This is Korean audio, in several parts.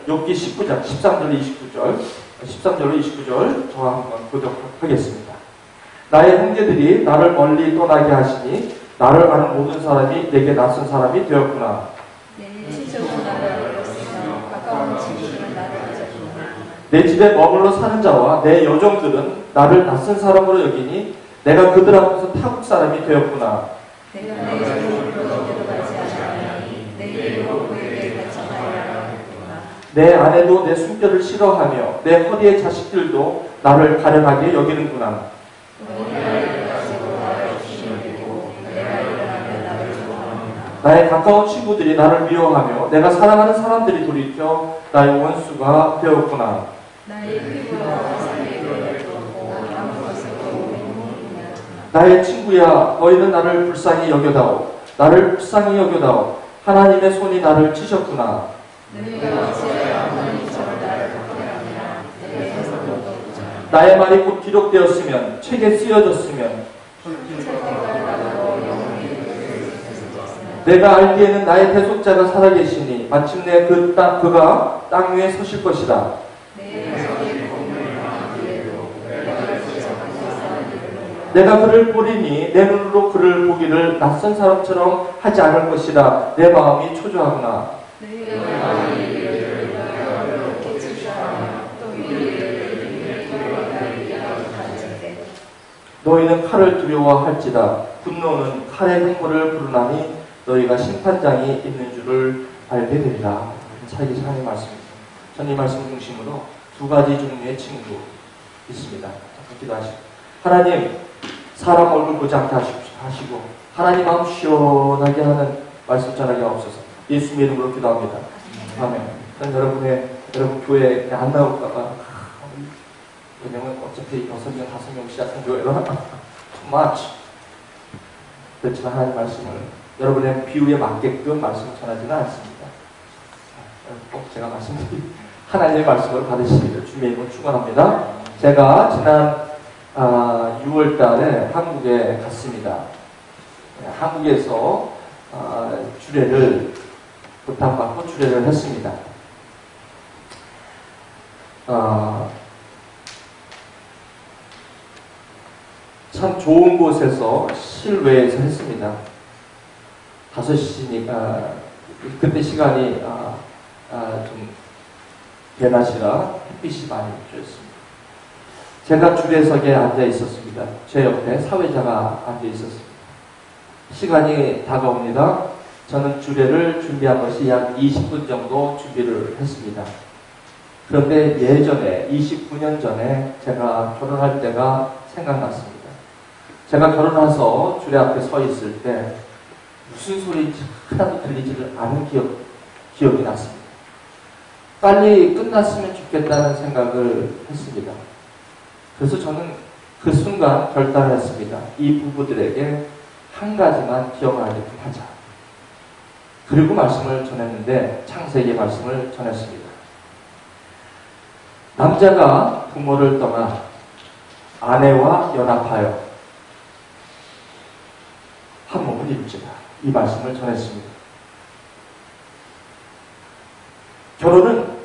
욥기 19장 13절로 29절, 13절로 29절 저와 한번 교독하겠습니다. 나의 형제들이 나를 멀리 떠나게 하시니 나를 아는 모든 사람이 내게 낯선 사람이 되었구나. 내 친척은 나를 버렸으며 가까운 친구들은 나를 잊었구나. 내 집에 머물러 사는 자와 내 여종들은 나를 낯선 사람으로 여기니 내가 그들 앞에서 타국 사람이 되었구나. 내가 내 집으로 데려가지 않았나니 내 이로 그에게 가르쳐하여라 했구나. 내 아내도 내 숨결을 싫어하며 내 허리의 자식들도 나를 가련하게 여기는구나. 나의 가까운 친구들이 나를 미워하며 내가 사랑하는 사람들이 돌이켜 나의 원수가 되었구나. 나의 피부와 살이 되었고 아무 것으로 행복이냐. 나의 친구야, 너희는 나를 불쌍히 여겨다오. 나를 불쌍히 여겨다오. 하나님의 손이 나를 치셨구나. 너희가 어찌하여 하나님처럼 나를 박해하느냐. 내게 해서도 부정하라. 나의 말이 곧 기록되었으면 책에 쓰여졌으면 내가 알기에는 나의 대속자가 살아계시니 마침내 그가 땅 위에 서실 것이다. 내가 그를 보리니 내 눈으로 그를 보기를 낯선 사람처럼 하지 않을 것이라. 내 마음이 초조하구나. 너희는 칼을 두려워할지다. 분노는 칼의 흉물을 부르나니 너희가 심판장이 있는 줄을 알게 되리라. 차기 하나님의 말씀입니다. 저는 이 말씀 중심으로 두 가지 종류의 친구 있습니다. 기도하시고, 하나님 사람 얼굴 보지 않게 하시고 하나님 마음 시원하게 하는 말씀 전하게 없어서 예수님의 이름으로 기도합니다. 아멘. 여러분 교회에 안 나올까봐 왜냐면 어차피 6명, 5명 시작한 교회로 too much. 그렇지만 하나님 말씀을 여러분의 비유에 맞게끔 말씀을 전하지는 않습니다. 꼭 제가 말씀드린 하나님의 말씀을 받으시기를 주님의 이름으로 축원합니다. 제가 지난 6월 달에 한국에 갔습니다. 한국에서 주례를 부탁받고 주례를 했습니다. 참 좋은 곳에서 실외에서 했습니다. 5시니까 그때 시간이 좀 대낮이라 햇빛이 많이 쬐었습니다. 제가 주례석에 앉아 있었습니다. 제 옆에 사회자가 앉아 있었습니다. 시간이 다가옵니다. 저는 주례를 준비한 것이 약 20분 정도 준비를 했습니다. 그런데 예전에 29년 전에 제가 결혼할 때가 생각났습니다. 제가 결혼해서 주례 앞에 서 있을 때 무슨 소리인지 하나도 들리지를 않은 기억이 났습니다. 빨리 끝났으면 좋겠다는 생각을 했습니다. 그래서 저는 그 순간 결단을 했습니다. 이 부부들에게 한 가지만 기억하게끔 하자. 그리고 말씀을 전했는데 창세기의 말씀을 전했습니다. 남자가 부모를 떠나 아내와 연합하여 한 몸을 이루지라. 이 말씀을 전했습니다. 결혼은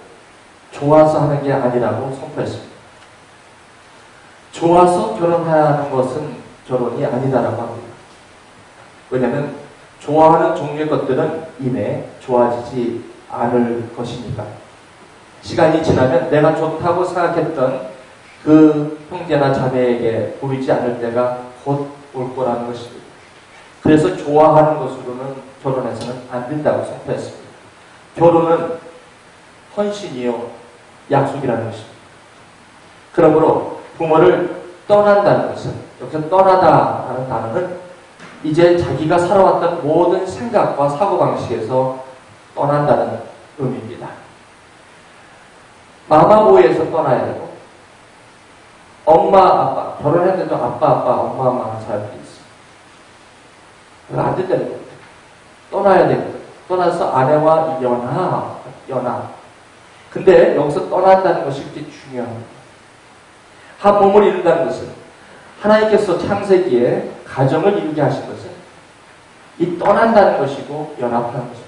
좋아서 하는 게 아니라고 선포했습니다. 좋아서 결혼해야 하는 것은 결혼이 아니다라고 합니다. 왜냐하면 좋아하는 종류의 것들은 이내 좋아지지 않을 것이니까. 시간이 지나면 내가 좋다고 생각했던 그 형제나 자매에게 보이지 않을 때가 곧 올 거라는 것입니다. 그래서 좋아하는 것으로는 결혼해서는 안 된다고 선포했습니다. 결혼은 헌신이요 약속이라는 것입니다. 그러므로 부모를 떠난다는 것은, 여기서 떠나다라는 단어는 이제 자기가 살아왔던 모든 생각과 사고방식에서 떠난다는 의미입니다. 마마보이에서 떠나야 되고, 엄마, 아빠, 결혼했는데도 아빠, 엄마 하는 사람들이 있어요. 그거 안 된다는 겁니다. 떠나야 됩니다. 떠나서 아내와 연하. 근데 여기서 떠난다는 것이 굉장히 중요합니다. 한 몸을 이룬다는 것은 하나님께서 창세기에 가정을 이루게 하신 것은 이 떠난다는 것이고 연합하는 것입니다.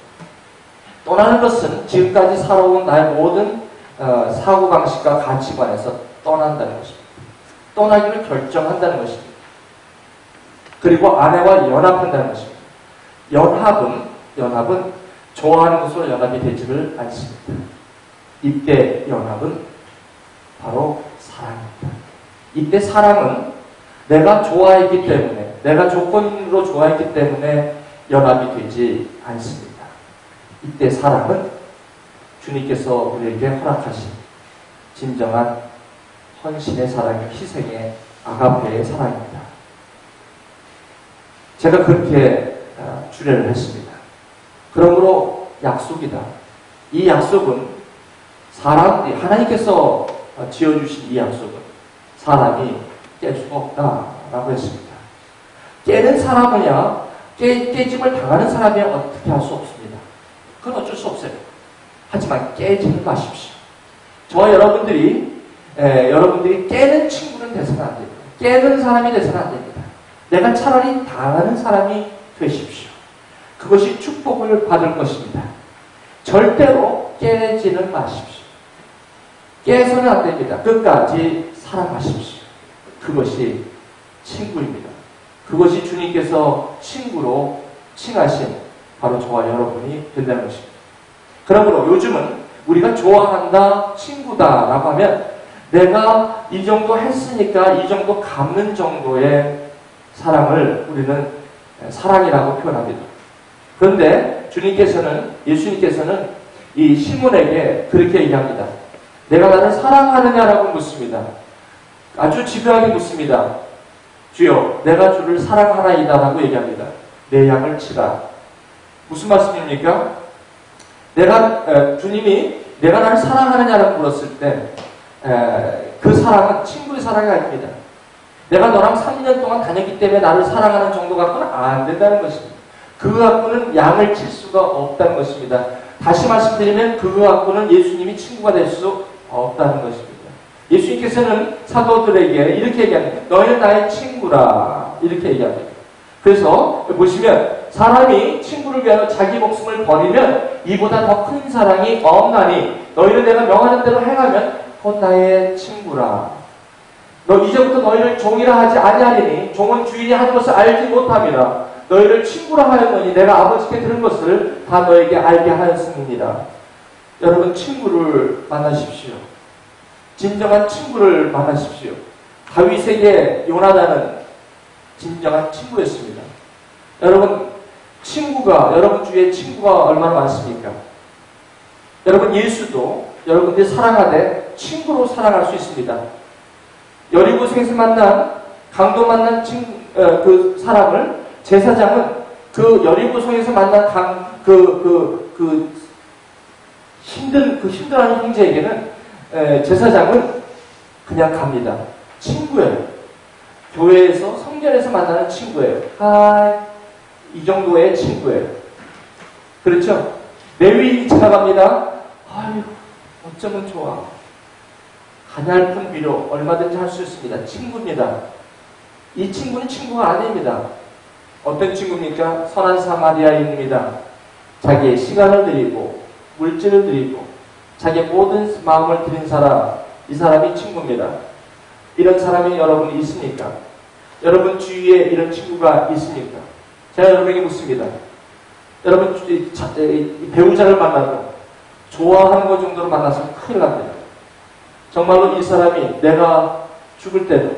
떠나는 것은 지금까지 살아온 나의 모든 사고방식과 가치관에서 떠난다는 것입니다. 떠나기를 결정한다는 것입니다. 그리고 아내와 연합한다는 것입니다. 연합은 좋아하는 것으로 연합이 되지를 않습니다. 이때 연합은 바로 사랑입니다. 이때 사랑은 내가 좋아했기 때문에, 내가 조건으로 좋아했기 때문에 연합이 되지 않습니다. 이때 사랑은 주님께서 우리에게 허락하신 진정한 헌신의 사랑의 희생의 아가페의 사랑입니다. 제가 그렇게 주례를 했습니다. 그러므로 약속이다. 이 약속은 하나님께서 지어주신 이 약속은 사람이 깰 수가 없다라고 했습니다. 깨는 사람이야, 깨짐을 당하는 사람이 어떻게 할 수 없습니다. 그건 어쩔 수 없어요. 하지만 깨지는 마십시오. 저와 여러분들이 깨는 친구는 돼서는 안 됩니다. 깨는 사람이 돼서는 안 됩니다. 내가 차라리 당하는 사람이 되십시오. 그것이 축복을 받을 것입니다. 절대로 깨지는 마십시오. 깨서는 안 됩니다. 끝까지 사랑하십시오. 그것이 친구입니다. 그것이 주님께서 친구로 칭하신 바로 저와 여러분이 된다는 것입니다. 그러므로 요즘은 우리가 좋아한다, 친구다라고 하면 내가 이 정도 했으니까 이 정도 갚는 정도의 사랑을 우리는 사랑이라고 표현합니다. 그런데 예수님께서는 이 시몬에게 그렇게 얘기합니다. 내가 나를 사랑하느냐라고 묻습니다. 아주 집요하게 묻습니다. 주여, 내가 주를 사랑하나이다라고 얘기합니다. 내 양을 치라. 무슨 말씀입니까? 주님이 내가 나를 사랑하느냐라고 물었을 때, 그 사랑은 친구의 사랑이 아닙니다. 내가 너랑 3년 동안 다녔기 때문에 나를 사랑하는 정도 갖고는 안 된다는 것입니다. 그거 갖고는 양을 칠 수가 없다는 것입니다. 다시 말씀드리면 그거 갖고는 예수님이 친구가 될 수 없다는 것입니다. 예수님께서는 사도들에게 이렇게 얘기합니다. 너희는 나의 친구라. 이렇게 얘기합니다. 그래서 보시면 사람이 친구를 위하여 자기 목숨을 버리면 이보다 더 큰 사랑이 없나니 너희는 내가 명하는 대로 행하면 곧 나의 친구라. 너 이제부터 너희를 종이라 하지 아니하리니 종은 주인이 하는 것을 알지 못함이라. 너희를 친구라 하였노니 내가 아버지께 들은 것을 다 너에게 알게 하였음이니라. 여러분, 친구를 만나십시오. 진정한 친구를 만나십시오. 다윗에게 요나단은 진정한 친구였습니다. 여러분, 여러분 주위에 친구가 얼마나 많습니까? 여러분, 예수도 여러분들이 사랑하되 친구로 사랑할 수 있습니다. 여리고성에서 강도 만난 그 사람을 제사장은 그 여리고성에서 만난 힘들어하는 형제에게는 제사장은 그냥 갑니다. 친구예요. 교회에서, 성전에서 만나는 친구예요. 이 정도의 친구예요. 그렇죠? 레위인이 지나갑니다. 아유, 어쩌면 좋아. 가냘픈 위로 얼마든지 할 수 있습니다. 친구입니다. 이 친구는 친구가 아닙니다. 어떤 친구입니까? 선한 사마리아인입니다. 자기의 시간을 드리고 물질을 드리고 자기의 모든 마음을 드린 사람, 이 사람이 친구입니다. 이런 사람이 여러분이 있습니까? 여러분 주위에 이런 친구가 있습니까? 제가 여러분에게 묻습니다. 여러분 배우자를 만나도 좋아하는 것 정도로 만나서 큰일 납니다. 정말로 이 사람이 내가 죽을 때도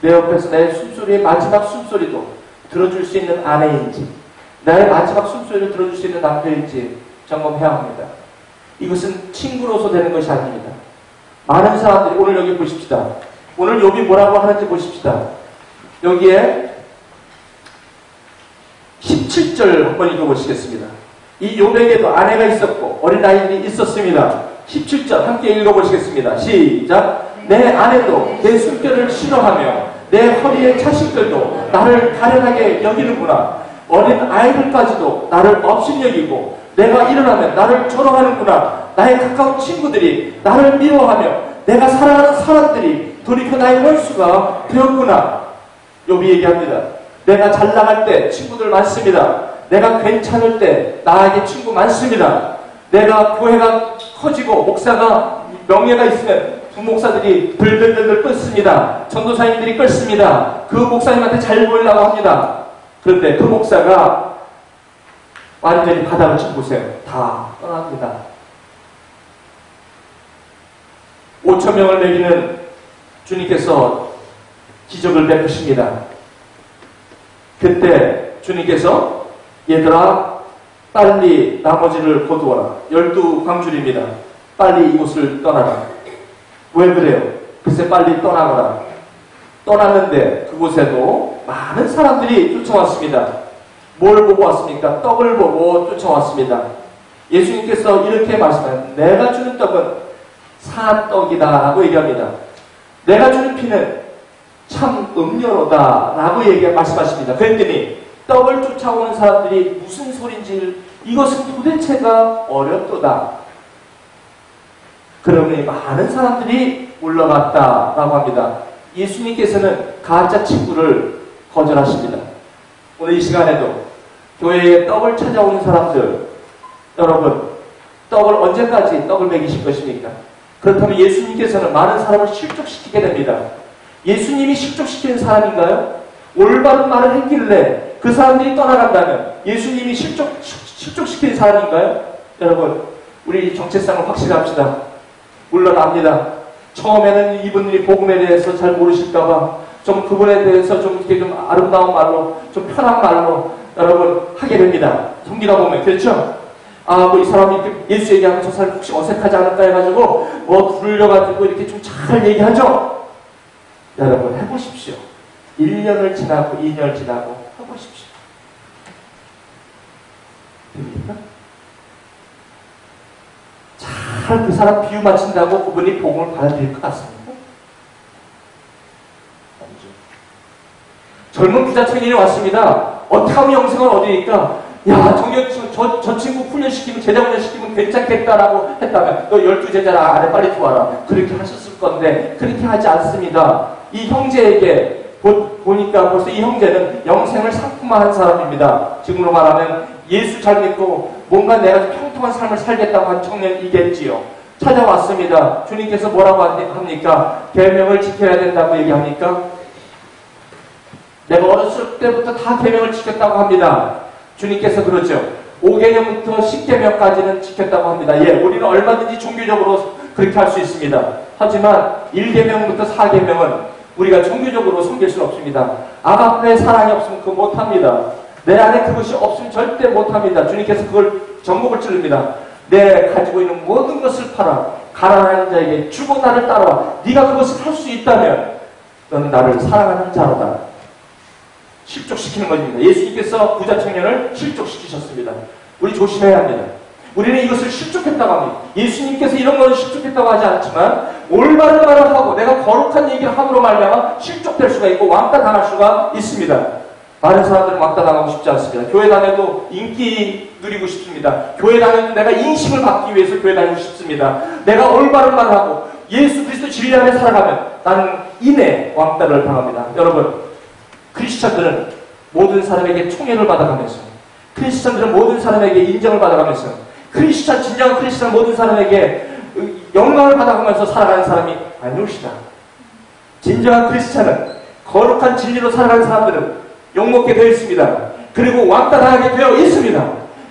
내 옆에서 내 숨소리의 마지막 숨소리도 들어줄 수 있는 아내인지, 나의 마지막 숨소리를 들어줄 수 있는 남편인지 점검해야 합니다. 이것은 친구로서 되는 것이 아닙니다. 많은 사람들이 오늘 여기 보십시다. 오늘 욥이 뭐라고 하는지 보십시다. 여기에 17절 한번 읽어보시겠습니다. 이 욥에게도 아내가 있었고 어린아이들이 있었습니다. 17절 함께 읽어보시겠습니다. 시작. 내 아내도 내 숨결을 싫어하며 내 허리의 자식들도 나를 가련하게 여기는구나. 어린 아이들까지도 나를 업신여기고 내가 일어나면 나를 조롱하는구나. 나의 가까운 친구들이 나를 미워하며 내가 사랑하는 사람들이 돌이켜 나의 원수가 되었구나. 욥이 얘기합니다. 내가 잘 나갈 때 친구들 많습니다. 내가 괜찮을 때 나에게 친구 많습니다. 내가 교회가 커지고 목사가 명예가 있으면 부목사들이 들들들들 끓습니다. 전도사님들이 끓습니다. 그 목사님한테 잘 보이려고 합니다. 그런데 그 목사가 완전히 바닥을 치고 보세요. 다 떠납니다. 5,000명을 먹이는 주님께서 기적을 베푸십니다. 그때 주님께서 얘들아 빨리 나머지를 거두어라. 12광줄입니다. 빨리 이곳을 떠나라. 왜 그래요? 글쎄 빨리 떠나거라. 떠났는데 그곳에도 많은 사람들이 쫓아왔습니다. 뭘 보고 왔습니까? 떡을 보고 쫓아왔습니다. 예수님께서 이렇게 말씀하셨습니다. 내가 주는 떡은 산 떡이다 라고 얘기합니다. 내가 주는 피는 참 음료로다 라고 말씀하십니다. 그랬더니 떡을 쫓아오는 사람들이 무슨 소린지 이것은 도대체가 어렵도다. 그러니 많은 사람들이 올라갔다라고 합니다. 예수님께서는 가짜 친구를 거절하십니다. 오늘 이 시간에도 교회에 떡을 찾아오는 사람들, 여러분 떡을 언제까지 떡을 먹이실 것입니까? 그렇다면 예수님께서는 많은 사람을 실족시키게 됩니다. 예수님이 실족시키는 사람인가요? 올바른 말을 했길래 그 사람들이 떠나간다면 예수님이 실족시키는 사람인가요? 여러분 우리 정체성을 확실합시다. 물론 압니다. 처음에는 이분들이 복음에 대해서 잘 모르실까봐 좀 그분에 대해서 좀 이렇게 좀 아름다운 말로 좀 편한 말로 여러분 하게 됩니다. 섬기다 보면 그렇죠? 뭐 이 사람이 이렇게 예수 얘기하면 저 사람 혹시 어색하지 않을까 해가지고 뭐 부르려가지고 이렇게 좀 잘 얘기하죠? 여러분 해보십시오. 1년을 지나고 2년 지나고 해보십시오. 됩니까? 잘 그 사람 비유 맞춘다고 그분이 복음을 받아들일 것 같습니다. 젊은 부자 청년이 왔습니다. 어떻게 하면 영생은 어디니까? 야, 저 친구 훈련시키면, 제자 훈련시키면 괜찮겠다라고 했다면, 너 12제자라 안에 빨리 들어와라. 그렇게 하셨을 건데, 그렇게 하지 않습니다. 이 형제에게, 보니까 벌써 이 형제는 영생을 상품화한 사람입니다. 지금으로 말하면, 예수 잘 믿고, 뭔가 내가 평통한 삶을 살겠다고 한 청년이겠지요. 찾아왔습니다. 주님께서 뭐라고 합니까? 계명을 지켜야 된다고 얘기합니까? 내가 어렸을 때부터 다 계명을 지켰다고 합니다. 주님께서 그러죠. 5계명부터 10계명까지는 지켰다고 합니다. 예, 우리는 얼마든지 종교적으로 그렇게 할 수 있습니다. 하지만 1계명부터 4계명은 우리가 종교적으로 섬길 수는 없습니다. 아가페의 사랑이 없으면 그거 못합니다. 내 안에 그것이 없으면 절대 못합니다. 주님께서 그걸 전목을 찌릅니다. 내 가지고 있는 모든 것을 팔아 가난한 자에게 주고 나를 따라와. 네가 그것을 할 수 있다면 너는 나를 사랑하는 자로다. 실족시키는 것입니다. 예수님께서 부자 청년을 실족시키셨습니다. 우리 조심해야 합니다. 우리는 이것을 실족했다고 합니다. 예수님께서 이런 것을 실족했다고 하지 않지만 올바른 말을 하고 내가 거룩한 얘기를 함으로 말미암아 실족될 수가 있고 왕따 당할 수가 있습니다. 많은 사람들은 왕따 당하고 싶지 않습니다. 교회 다녀도 인기 누리고 싶습니다. 교회 다녀도 내가 인식을 받기 위해서 교회 다니고 싶습니다. 내가 올바른 말을 하고 예수 그리스도 진리 안에 살아가면 나는 이내 왕따를 당합니다. 여러분 크리스천들은 모든 사람에게 총애를 받아가면서 크리스천들은 모든 사람에게 인정을 받아가면서 진정한 크리스천 모든 사람에게 영광을 받아가면서 살아가는 사람이 아니옵시다. 진정한 크리스천은 거룩한 진리로 살아가는 사람들은 욕먹게 되어 있습니다. 그리고 왕따당하게 되어 있습니다.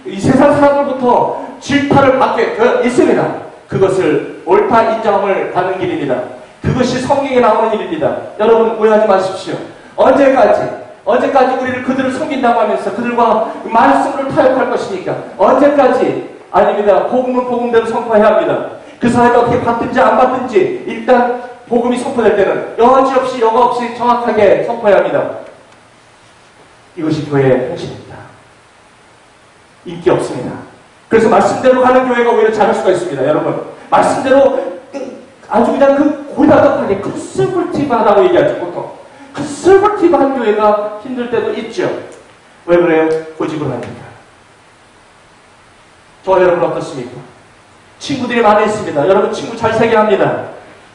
이 세상 사람들부터 질타를 받게 되어 있습니다. 그것을 옳다 인정을 받는 길입니다. 그것이 성경에 나오는 일입니다. 여러분 오해하지 마십시오. 언제까지 우리를 그들을 섬긴다고 하면서 그들과 말씀으로 타협할 것이니까 언제까지? 아닙니다. 복음은 복음대로 선포해야 합니다. 그 사람이 어떻게 받든지 안 받든지 일단 복음이 선포될 때는 여지없이 여과 없이 정확하게 선포해야 합니다. 이것이 교회의 행실입니다. 인기 없습니다. 그래서 말씀대로 가는 교회가 오히려 잘할 수가 있습니다. 여러분 말씀대로 아주 그냥 그 고다닥하게 컨설버티브하다고 얘기하죠. 보통 컨설버티브한 교회가 힘들 때도 있죠. 왜 그래요? 고집을 하니까. 저 여러분 어떻습니까? 친구들이 많이 있습니다. 여러분 친구 잘 사귀어야 합니다.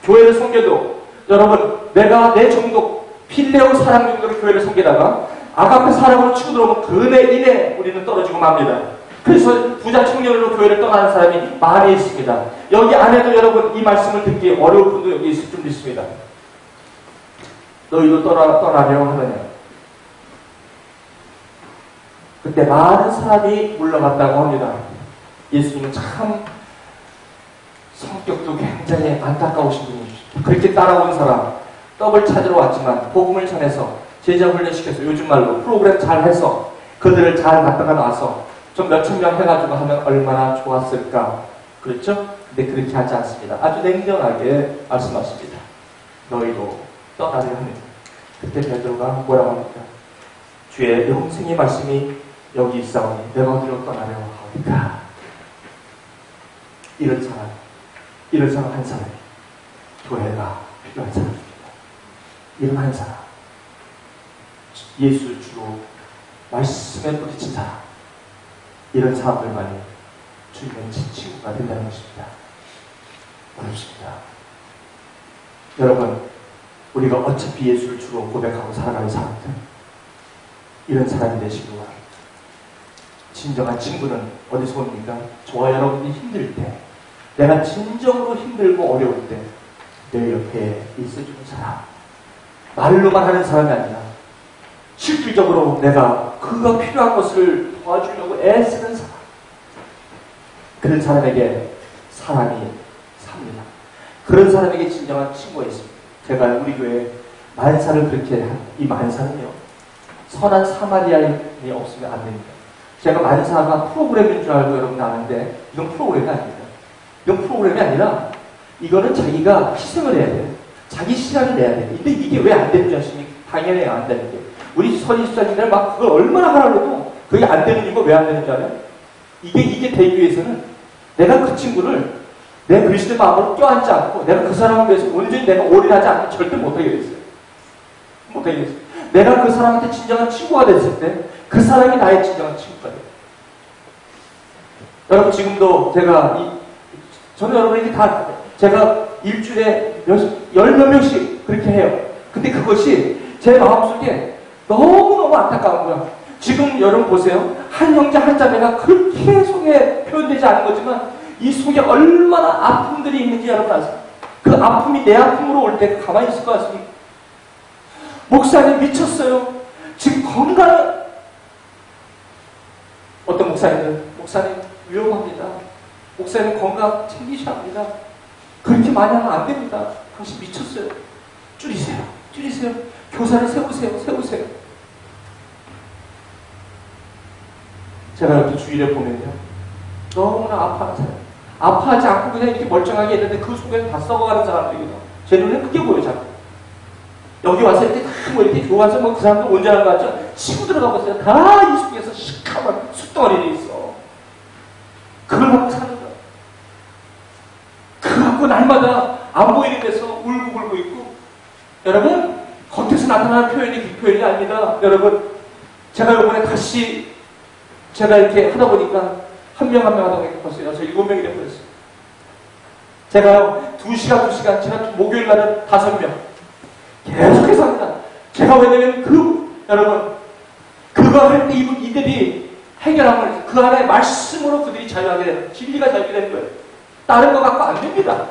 교회를 섬겨도 여러분 내가 내 정도 필레오 사랑 정도로 교회를 섬기다가 아가페 사랑으로 치고 들어오면 그네 이내 우리는 떨어지고 맙니다. 그래서 부자 청년으로 교회를 떠나는 사람이 많이 있습니다. 여기 안에도 여러분 이 말씀을 듣기 어려울 분도 여기 있을 줄 믿습니다. 너희도 떠나려 하느냐. 그때 많은 사람이 물러갔다고 합니다. 예수님은 참 성격도 굉장히 안타까우신 분이십니다. 그렇게 따라온 사람, 떡을 찾으러 왔지만 복음을 전해서 제자 훈련시켜서 요즘 말로 프로그램 잘 해서 그들을 잘 갖다가 놔서 좀 몇천 명 해가지고 하면 얼마나 좋았을까. 그렇죠? 근데 그렇게 하지 않습니다. 아주 냉정하게 말씀하십니다. 너희도 떠나려 합니다. 그때 베드로가 뭐라고 합니까? 주의 영생의 말씀이 여기 있사오니 내가 어디로 떠나려 하오니까. 이런 사람 한 사람이 교회가 필요한 사람입니다. 이런 한 사람, 예수 주로 말씀에 부딪힌 사람, 이런 사람들만이 주님의 친구가 된다는 것입니다. 어렵습니다. 여러분, 우리가 어차피 예수를 주로 고백하고 살아가는 사람들, 이런 사람이 되시기 바랍니다. 진정한 친구는 어디서 옵니까? 저와 여러분이 힘들 때, 내가 진정으로 힘들고 어려울 때 내 옆에 있어주는 사람, 말로만 하는 사람이 아니라 실질적으로 내가 그가 필요한 것을 도와주려고 애쓰는 사람, 그런 사람에게 사람이 삽니다. 그런 사람에게 진정한 친구가 있습니다. 제가 우리 교회에 만사를 그렇게 한 이 만사는요, 선한 사마리아인이 없으면 안 됩니다. 제가 만사가 프로그램인 줄 알고 여러분 아는데 이건 프로그램이 아닙니다. 이건 프로그램이 아니라 이거는 자기가 희생을 해야 돼요. 자기 시간을 내야 돼요. 근데 이게 왜 안 되는 줄 아십니까? 당연히 안 되는 게. 우리 선지자님들 막 그걸 얼마나 하라고 해도 그게 안 되는 이유가 왜 안 되는 줄 알아요? 이게 되기 위해서는 내가 그 친구를 내 그리스도의 마음으로 껴안지 않고 내가 그 사람을 위해서 온전히 내가 올인하지 않고 절대 못하게 됐어요. 못하게 됐어요. 내가 그 사람한테 진정한 친구가 됐을 때 그 사람이 나의 진정한 친구가 돼요. 여러분 지금도 저는 여러분에게 다 제가 일주일에 열 몇 명씩 그렇게 해요. 근데 그것이 제 마음속에 너무너무 안타까운 거야. 지금 여러분 보세요. 한 형제 한 자매가 그렇게 속에 표현되지 않은 거지만 이 속에 얼마나 아픔들이 있는지 여러분 아세요? 그 아픔이 내 아픔으로 올 때 가만히 있을 것 같습니까? 목사님 미쳤어요. 지금 건강 어떤 목사님 위험합니다. 목사님 건강 챙기셔야 합니다. 그렇게 많이 하면 안 됩니다. 당신 미쳤어요. 줄이세요. 교사를 세우세요. 제가 이렇게 주위를 보면요, 너무나 아파하는 사람, 아파하지 않고 그냥 이렇게 멀쩡하게 있는데 그 속에는 다 썩어가는 사람들이거든요. 제 눈에 그게 보여요. 자꾸 여기 와서 이렇게 다 이렇게 교회 와서 그 사람들 온전한 거 같죠? 치고 들어가고 있어요. 다 이 속에서 시커먼 숯덩어리들이 있어. 그걸 갖고 사는 거야. 그거 갖고 날마다 안 보이는 데서 울고 있고. 여러분, 겉에서 나타나는 표현이 그 표현이 아닙니다. 여러분, 제가 이번에 다시 제가 이렇게 하다 보니까 한 명 하다 보니까 벌써 7명이 돼버렸어요. 제가 2시간 제가 목요일 날은 5명 계속해서 합니다. 제가 왜냐면 여러분 그거 할 때 이들이 해결하면 그 안에 말씀으로 그들이 자유하게 되는, 진리가 자유하게 되는 거예요. 다른 거 갖고 안 됩니다.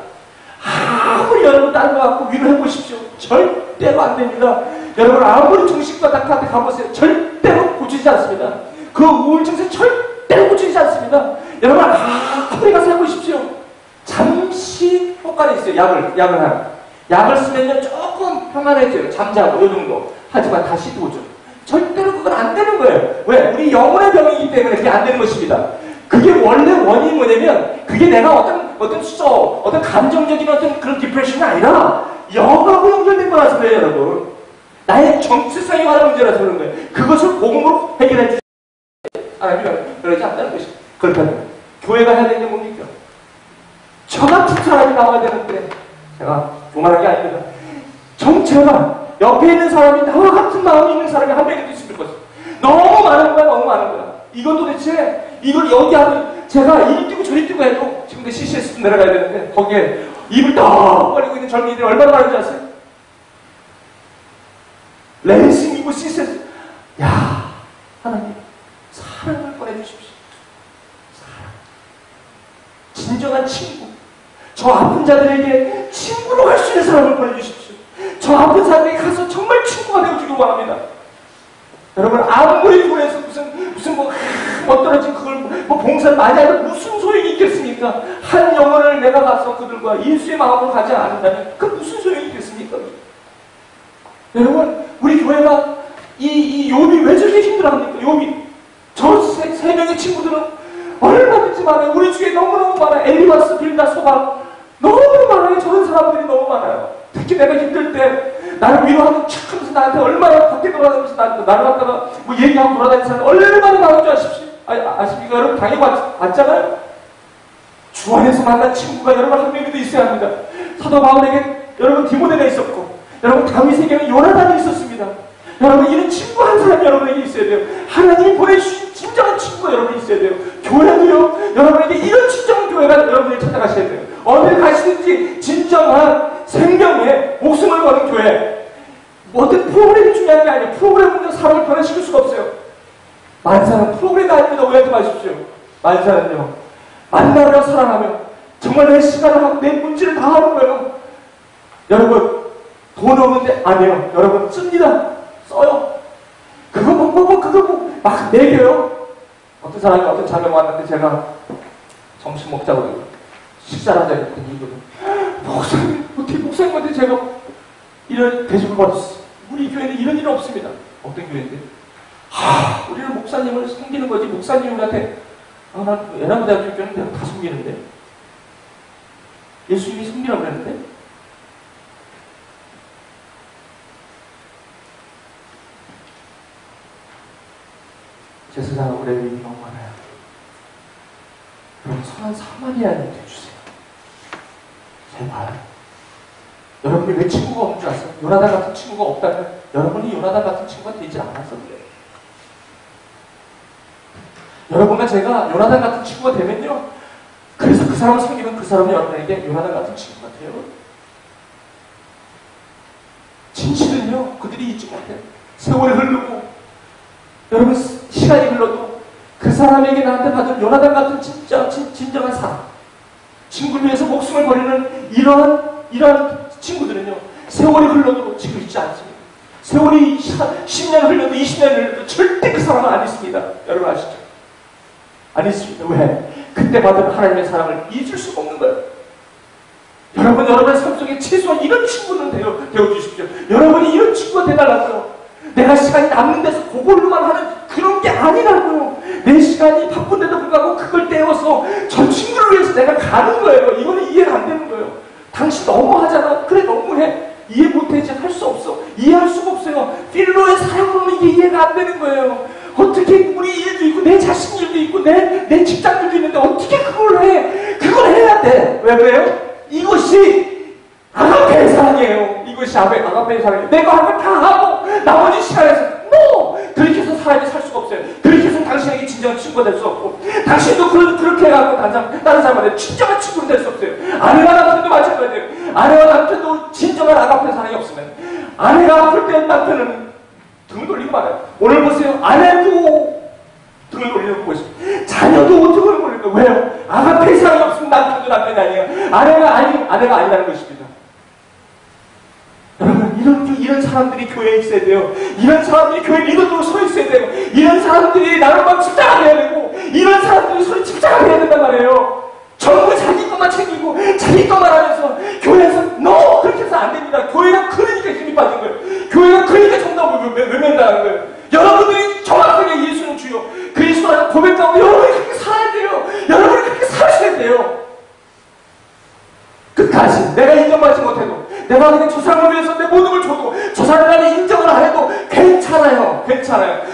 아무리 여러분 다른 거 갖고 위로해 보십시오. 절대로 안 됩니다. 여러분 아무리 정신과학한테 가보세요. 절대로 고치지 않습니다. 그 우울증 절대로 고치지 않습니다. 여러분 아무리 가서 해보십시오. 잠시 효과는 있어요. 약을 쓰면요 조금 평안해져요. 잠자고 이 정도. 하지만 다시 또 오죠. 절대로 그건 안 되는 거예요. 왜? 우리 영혼의 병이기 때문에 그게 안 되는 것입니다. 그게 원래 원인이 뭐냐면 그게 내가 어떤 감정적인 어떤 그런 디프레션이 아니라 영하고 연결된 거라서 그래요, 여러분. 나의 정체성이 관한 문제라서 그런 거예요. 그것을 복음으로 해결해 주지 않으면 그러지 않다는 것입니다. 그렇다면 교회가 해야 되는 게 뭡니까? 저 같은 사람이 나와야 되는데, 제가 교만한 게 아닙니다. 정체가 옆에 있는 사람이 나와 같은 마음이 있는 사람이 한 명이라도 있으면 좋겠어요. 너무 많은 거야. 이건 도대체 이걸 여기 하면 제가 이리 뛰고 저리 뛰고 해도 지금 내 CCS 내려가야 되는데 거기에 입을 떡 벌리고 있는 젊은이들이 얼마나 많은지 아세요? 랜싱이고 CCS. 야, 하나님 사랑을 보내주십시오. 진정한 친구, 저 아픈 자들에게 친구로 갈 수 있는 사람을 보내주십시오. 저 아픈 사람에게 가서 정말 친구가 되어주길 원합니다. 여러분, 아무리 교회에서 무슨 떨어진 그걸 봉사를 많이 하면 무슨 소용이 있겠습니까? 한 영혼을 내가 가서 그들과 예수의 마음으로 가지 않는다면 그 무슨 소용이 있겠습니까? 여러분, 우리 교회가 이 욥이 왜 저렇게 힘들어합니까? 욥이 저 세 명의 친구들은 얼마든지 많아요. 우리 주위에 너무너무 많아요. 엘리바스, 빌다, 소박 너무 많아요. 저런 사람들이 너무 많아요. 특히 내가 힘들 때 나를 위로하는 척 하면서 나한테 얼마나 밖에 돌아다니면서 나를 갖다가 뭐 얘기하고 돌아다니는 사람이 얼마나 많은 줄 아십니까? 여러분 당해봤잖아요. 주 안에서 만난 친구가 여러분 한 명이라도 있어야 합니다. 사도 바울에게 여러분 디모데가 있었고, 여러분 다윗에게는 요나단이 있었습니다. 여러분 이런 친구 한 사람이 여러분에게 있어야 돼요. 하나님이 보내주신 진정한 친구가 여러분이 있어야 돼요. 교회도요, 여러분에게 이런 진정한 교회가 여러분이 찾아가셔야 돼요. 어딜 가시든지 진정한 생명에 목숨을 거는 교회. 어떤 프로그램이 중요한 게 아니에요. 프로그램은 사람을 변화시킬 수가 없어요. 만사는 프로그램이 아닙니다. 오해하지 마십시오. 만사는요, 만나며 사랑하며 정말 내 시간을 하고 내 문제를 다 하는 거예요. 여러분, 돈 없는데 아니에요. 여러분 씁니다. 써요. 그거 막 내겨요. 어떤 사람이 어떤 자매 왔는데 제가 점심 먹자고 식사를 하자 했더니 이거는 목사님, 어떻게 목사님한테 제가 이런 대접을 받았어. 우리 교회는 이런 일은 없습니다. 어떤 교회인데? 우리는 목사님을 섬기는 거지. 목사님한테 난 애나무대학교 교회는 내가 다 섬기는데, 예수님이 섬기라고 그랬는데. 제 세상에 우리 일이 너무 많아요. 여러분 선한 사마리아인 되주세요. 제발. 여러분이 왜 친구가 없는 줄 아세요? 요나단 같은 친구가 없다면 여러분이 요나단 같은 친구가 되지 않아서 그래요. 여러분과 제가 요나단 같은 친구가 되면요, 그래서 그 사람을 섬기면 그 사람이 여러분에게 요나단 같은 친구가 돼요. 진실은요, 그들이 잊지 못해요. 세월이 흐르고 여러분 시간이 흘러도 그 사람에게 나한테 받은 요나단 같은 진정한 사랑, 친구를 위해서 목숨을 버리는 이러한 친구들은요, 세월이 흘러도 지금 있지 않습니다. 세월이 10년 흘러도 20년 흘러도 절대 그 사랑은 안 있습니다. 여러분 아시죠? 안 있습니다. 왜? 그때 받은 하나님의 사랑을 잊을 수가 없는 거예요. 여러분의 삶 속에 최소한 이런 친구는 되어주십시오. 여러분이 이런 친구가 되달라고요. 내가 시간이 남는 데서 그걸로만 하는 그런 게 아니라고요. 내 시간이 바쁜데도 불구하고 그걸 떼어서 저 친구를 위해서 내가 가는 거예요. 이거는 이해가 안 되는 거예요. 당신 너무하잖아. 그래, 너무해. 이해 못해지. 할 수 없어. 이해할 수가 없어요. 필로의 사랑으로는 이게 이해가 안 되는 거예요. 어떻게 우리 일도 있고 내 자신 일도 있고 내 직장 일도 있는데 어떻게 그걸 해? 그걸 해야 돼. 왜요? 이것이 아가페의 사랑이에요. 이것이 아가페의 사랑이에요. 내가 하면 다 하고 나머지 시간에서 그렇게 해서 사람이 살 수가 없어요. 그렇게 해서 당신에게 진정한 친구가 될 수 없고, 당신도 그렇게 해가지고 다른 사람한테 진정한 친구는 될 수 없어요. 아내와 남편도 마찬가지예요. 아내와 남편도 진정한 아가페의 사랑이 없으면 아내가 아플 때 남편은 등을 돌리고 말아요. 오늘 보세요. 아내도 등을 돌리는 거 보십시오. 자녀도 등을 돌리는 거. 왜요? 아가페의 사랑이 없으면 남편도 남편이 아니에요. 아내가 아니라는 것입니다. 여러분, 이런 사람들이 교회에 있어야 돼요. 이런 사람들이 교회 리더로 서 있어야 돼요. 이런 사람들이 나름만 집착을 해야 되고, 이런 사람들이 서로 집착을 해야 된단 말이에요. 전부 자기 것만 챙기고 자기 것만 하면서 교회에서 그렇게 해서 안 됩니다. 교회가 그러니까 힘이 빠진 거예요. 교회가 그러니까 정답을 외면당하는 거예요. 여러분들이 정확하게 예수는 주요, 그리스도라는 고백하고 여러분이 그렇게 살아야 돼요. 여러분이 그렇게 사셔야 돼요. 끝까지 내가 인정받지 못해도, 내가 그냥 저 사람을 위해서 내 모든 걸 줘도, 저 사람이 나를 인정을 안 해도 괜찮아요.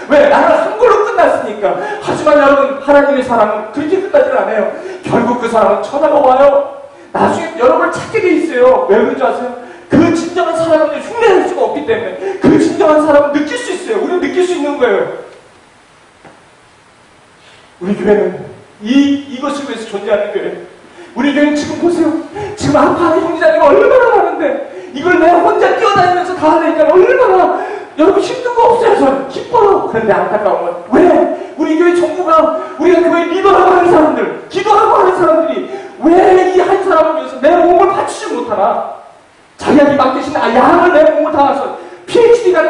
왜? 나는 한 걸로 끝났으니까. 하지만 여러분, 하나님의 사랑은 그렇게 끝나지는 않아요. 결국 그 사람은 천하가 와요. 나중에 여러분을 찾게 돼 있어요. 왜 그런지 아세요? 그 진정한 사랑은 흉내낼 수가 없기 때문에. 그 진정한 사랑은 느낄 수 있어요. 우리는 느낄 수 있는 거예요. 우리 교회는 이것을 위해서 존재하는 교회예요. 우리 교회는 지금 보세요. 지금 아파하는 형제자매가 얼마나 많은데 이걸 내가 혼자 뛰어다니면서 다 하니까 얼마나 여러분 힘든 거 없어요. 저는 기뻐요. 그런데 안타까운 건 왜 우리 교회 정부가 우리가 교회 리더라고 하는 사람들, 기도하고 하는 사람들이 왜 이 한 사람을 위해서 내 몸을 바치지 못하나? 자기한테 맡기신 양을 내 몸을 다해서 PhD가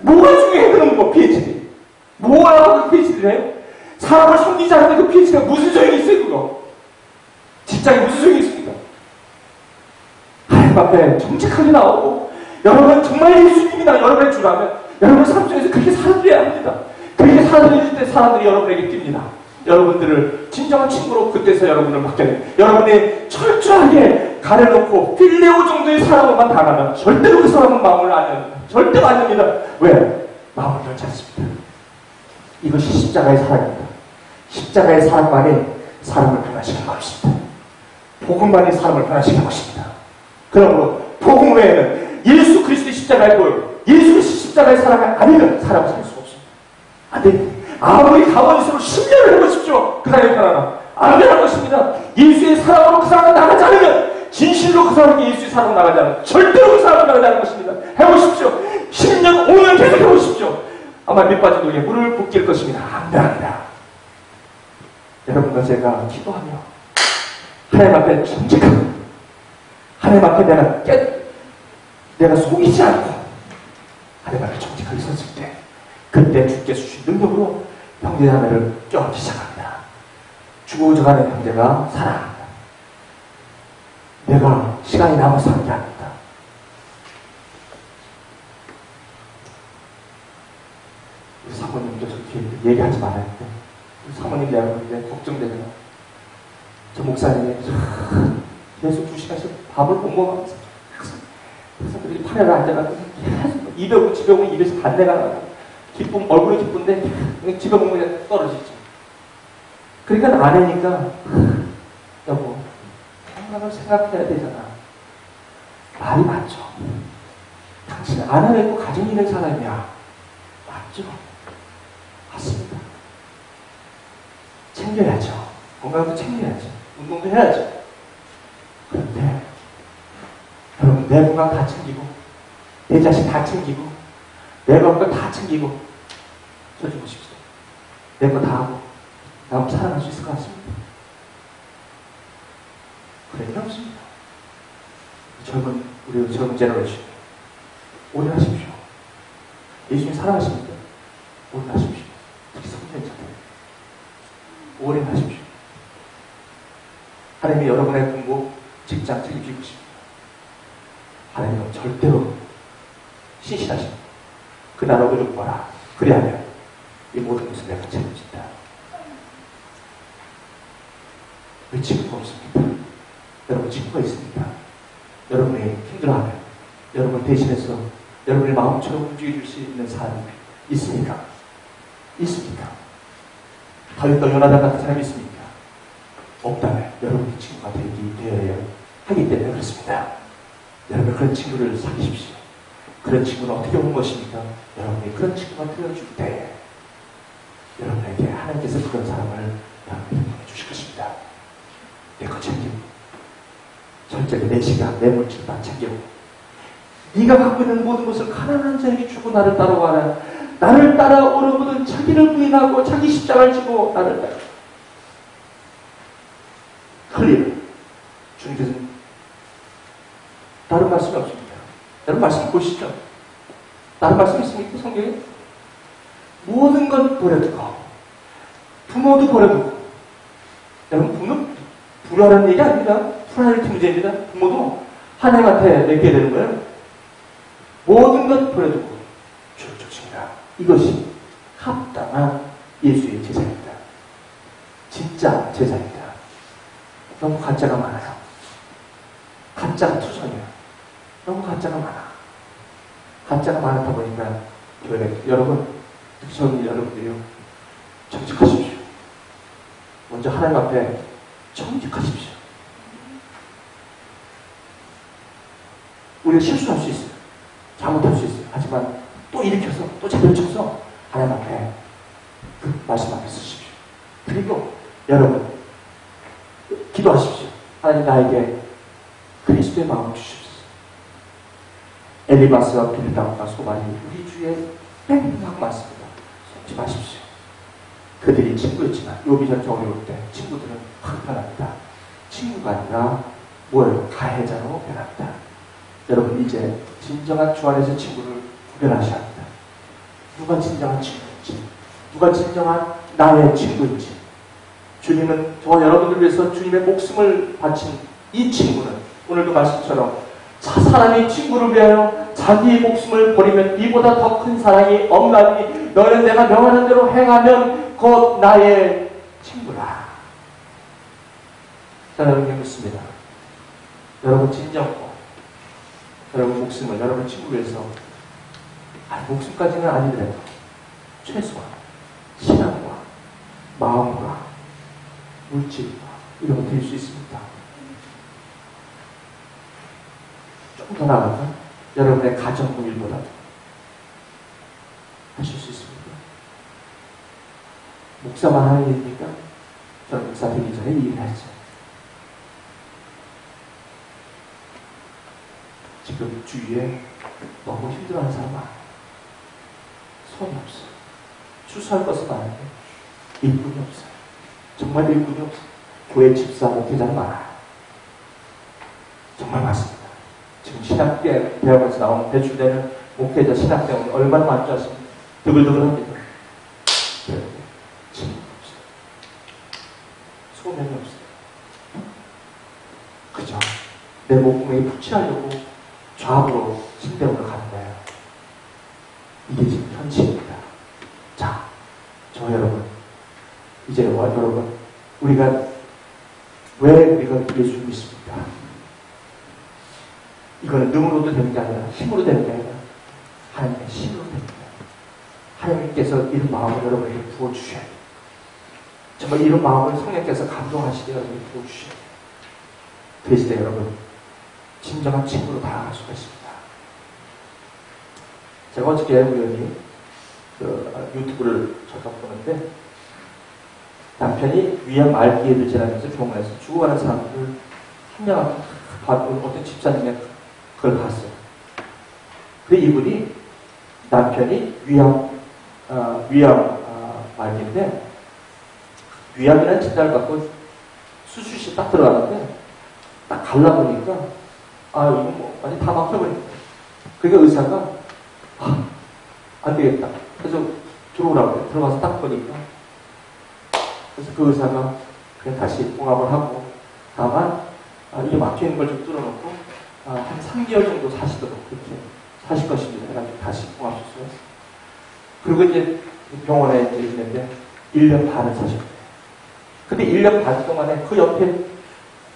뭐가 중요해? 그런 거 PhD 뭐라고 PhD를 해요? 사람을 섬기지 않는데 그 PhD가 무슨 소용이 있어요? 그거 직장에 무슨 소용이 있습니까? 하나님 앞에 정직하게 나오고 여러분 정말 예수님이다 여러분의 주라면 여러분 삶 속에서 그렇게 살아드려야 합니다. 그렇게 살아드릴 때 사람들이 여러분에게 뜁니다. 여러분들을 진정한 친구로 그때서 여러분을 맡겨내. 여러분이 철저하게 가려놓고 필레오 정도의 사랑만 당하면 절대로 그 사람은 마음을 안 엽니다. 절대로 안 엽니다. 왜? 마음을 열지 않습니다. 이것이 십자가의 사랑입니다. 십자가의 사랑만이 사람을 변화시키는 것입니다. 복음만이 사람을 변화시키는 것입니다. 그러므로 복음 외에는 예수 그리스도의 십자가의 보여 예수 그리스도의 십자가의 사랑이 아니면 사람은 살 수가 없습니다. 안 됩니다. 아무리 가만히서 10년을 해보십시오. 그 사람이 변하나 안 변할 것입니다. 예수의 사랑으로 그 사람을 나가지 않으면 진실로 그 사람에게 예수의 사랑으로 나가지 않으면 절대로 그 사람을 변하지 않을 것입니다. 해보십시오. 10년 5년 계속 해보십시오. 아마 밑빠진 독에 물을 붓길 것입니다. 안 변합니다. 여러분과 제가 기도하며 하나님 앞에 정직하고 하나님 앞에 내가 속이지 않고 하나님 앞에 정직하게 섰을 때 그때 주께서 주신 능력으로 형제 자매를 껴안기 시작합니다. 죽어져가는 형제가 살아납니다. 내가 시간이 남아서 한 게 아닙니다. 우리 사모님도 저렇게 얘기하지 말아야 돼. 우리 사모님 얘기하는데 걱정되잖아. 저 목사님이 계속 2시간씩 밥을 못 먹으면서 그래서 그렇게 판에서 앉아가지고 계속 입에 오고 집에 오면 입에서 단내가 나고 얼굴이 기쁜데 집에 오면 그냥 떨어지죠. 그러니까 아내니까 여보 건강을 생각해야 되잖아. 말이 맞죠. 당신 아내가 있고 가정이 있는 사람이야. 맞죠. 맞습니다. 챙겨야죠. 건강도 챙겨야죠. 운동도 해야죠. 그런데 여러분 내 건강 다 챙기고 내 자식 다 챙기고 내 건강 다 챙기고 저좀 보십시오. 내 거 다 하고 나하고 살아갈 수 있을 것 같습니다. 그럴 일 없습니다. 우리 젊은 제너레이션 오래 하십시오. 예수님 사랑하십니까? 오래 하십시오. 특히 성전자들 오래 하십시오. 하나님이 여러분의 공부, 직장 책임지고 싶습니다. 하나님은 절대로 신실하십니다. 그 나라도 좀 봐라. 그래야면 이 모든 것을 내가 책임진다. 왜 친구가 없습니까? 여러분 친구가 있습니까? 여러분이 힘들어하면 여러분 대신해서 여러분의 마음처럼 움직여줄 수 있는 사람이 있습니까? 있습니까? 다윗과 요나단 같은 사람이 있습니까? 없다면 여러분의 친구가 되어야 하기 때문에 그렇습니다. 여러분 그런 친구를 사귀십시오. 그런 친구는 어떻게 오는 것입니까? 여러분이 그런 친구가 되어줄 때 여러분에게 하나님께서 그런 사람을 여러분에게 보내주실 것입니다. 내 거 챙기고 철저하게 내 시간, 내 물질 다 챙기고 네가 갖고 있는 모든 것을 가난한 자에게 주고 나를 따라와라. 나를 따라오는 분은 자기를 부인하고 자기 십자가를 지고 나를 따라. 클리어. 주님께서는 다른 말씀이 없습니다. 여러분 말씀 보시죠. 다른 말씀 있습니까? 성경에? 모든 것 버려두고 부모도 버려두고 여러분 부모는 불화라는 얘기 아닙니다. 프라이어티 문제입니다. 부모도 하나님한테 맡겨야 되는 거예요. 모든 것 버려두고 주를 쫓습니다. 이것이 합당한 예수의 제자입니다. 진짜 제자입니다. 너무 가짜가 많아요. 가짜가 투성이에요. 너무 가짜가 많아. 가짜가 많다 보니까 교회 여러분, 특히 저는 여러분들이요, 정직하십시오. 먼저 하나님 앞에 정직하십시오. 우리가 실수할 수 있어요. 잘못할 수 있어요. 하지만 또 일으켜서 또 제대로 쳐서 하나님 앞에 그 말씀 앞에 쓰십시오. 그리고 여러분 기도하십시오. 하나님 나에게 그리스도의 마음을 주십시오. 엘리마스와 빌닷과 소발이 우리 주에 뺑막 맞습니다. 속지 마십시오. 그들이 친구였지만 욥이 저렇게 어려울 때 친구들은 불편합니다. 친구가 아니라 뭐예요? 가해자로 변합니다. 여러분 이제 진정한 주 안에서 친구를 구별하셔야 합니다. 누가 진정한 친구인지, 누가 진정한 나의 친구인지. 주님은 저와 여러분들 위해서 주님의 목숨을 바친 이 친구는 오늘도 말씀처럼 사람이 친구를 위하여 자기 목숨을 버리면 이보다 더 큰 사랑이 없나니 너는 내가 명하는 대로 행하면 곧 나의 친구라. 자, 여러분 묻습니다. 여러분 진정고 여러분 목숨을 여러분 친구 위해서 목숨까지는 아니더라도 최소한 신앙과 마음과 물질과 이런 거 드릴 수 있습니다. 조금 더 나아가서 여러분의 가정부 일보다도 하실 수 있습니다. 목사만 하는 일입니까? 저는 목사 되기 전에 이 일을 했죠. 지금 주위에 너무 힘들어하는 사람 많아요. 손이 없어요. 추수할 것은 많은데 일꾼이 없어요. 정말 일꾼이 없어요. 교회 집사 목회자는 많아요. 정말 많습니다. 지금 신학대학에서 나온 배출되는 목회자 신학대학은 얼마나 많지 않습니까? 드글드글합니다. 그런데 친구가 없어요. 소명이 없어요. 그죠? 내 목숨에 붙이하려고 좌우로 신대원을 가는 거예요. 이게 지금 현실입니다. 자, 저 여러분, 이제 여러분, 우리가 예수를 믿습니까? 이거는 능으로도 되는 게 아니라 힘으로 되는 게 아니라 하나님의 힘으로 됩니다. 하나님께서 이런 마음을 여러분에게 부어주셔야 돼요. 정말 이런 마음을 성령께서 감동하시게 여러분에게 부어주셔야 돼요. 그랬을 때 여러분 진정한 친구로 다가갈 수가 있습니다. 제가 어저께 우연히 유튜브를 잠깐 보는데 남편이 위암 말기에를 지나면서 병원에서 죽어가는 사람들을 한 명 어떤 집사님의 그걸 봤어요. 근데 이분이 남편이 위암 말기인데 위암이라는 진단을 받고 수술실 딱 들어갔는데 딱 갈라보니까 이거 뭐 완전 다 막혀버렸다. 그러니까 의사가 안 되겠다. 그래서 들어오라고 해요. 들어가서 딱 보니까 그래서 그 의사가 그냥 다시 봉합을 하고 다만 이게 막혀있는 걸 좀 뚫어놓고 한 3개월 정도 사시도록 그렇게 사실 것입니다. 해가지고 다시 봉합했어요. 그리고 이제 병원에 이제 있는데 1년 반을 사셨대요. 근데 1년 반 동안에 그 옆에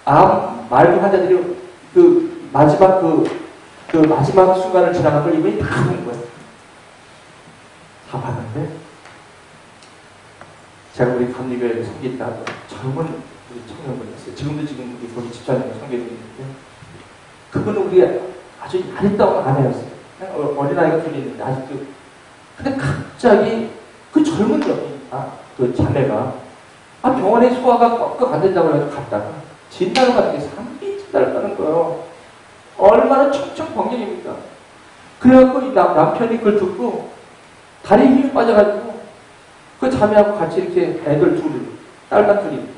암 말기 환자들이 그 마지막 마지막 순간을 지나간 걸 이분이 다 본 거예요. 다 봤는데 제가 우리 감리교회에 섬기다가 젊은 우리 청년분이 있어요. 지금도 우리 거기 집사님을 섬기고 있는데 그분은 우리 아주 아리따운 아내였어요. 어린아이가 둘이 있는데 아직도. 근데 갑자기 그 젊은 그 자매가 병원에 소화가 꽉꽉 안 된다고 해서 갔다가 진단을 받는 게 3기 진단을 받는 거예요. 얼마나 청청병력입니까? 그래갖고 이 남편이 그걸 듣고 다리에 힘이 빠져가지고 그 자매하고 같이 이렇게 애들 둘이, 딸과 둘이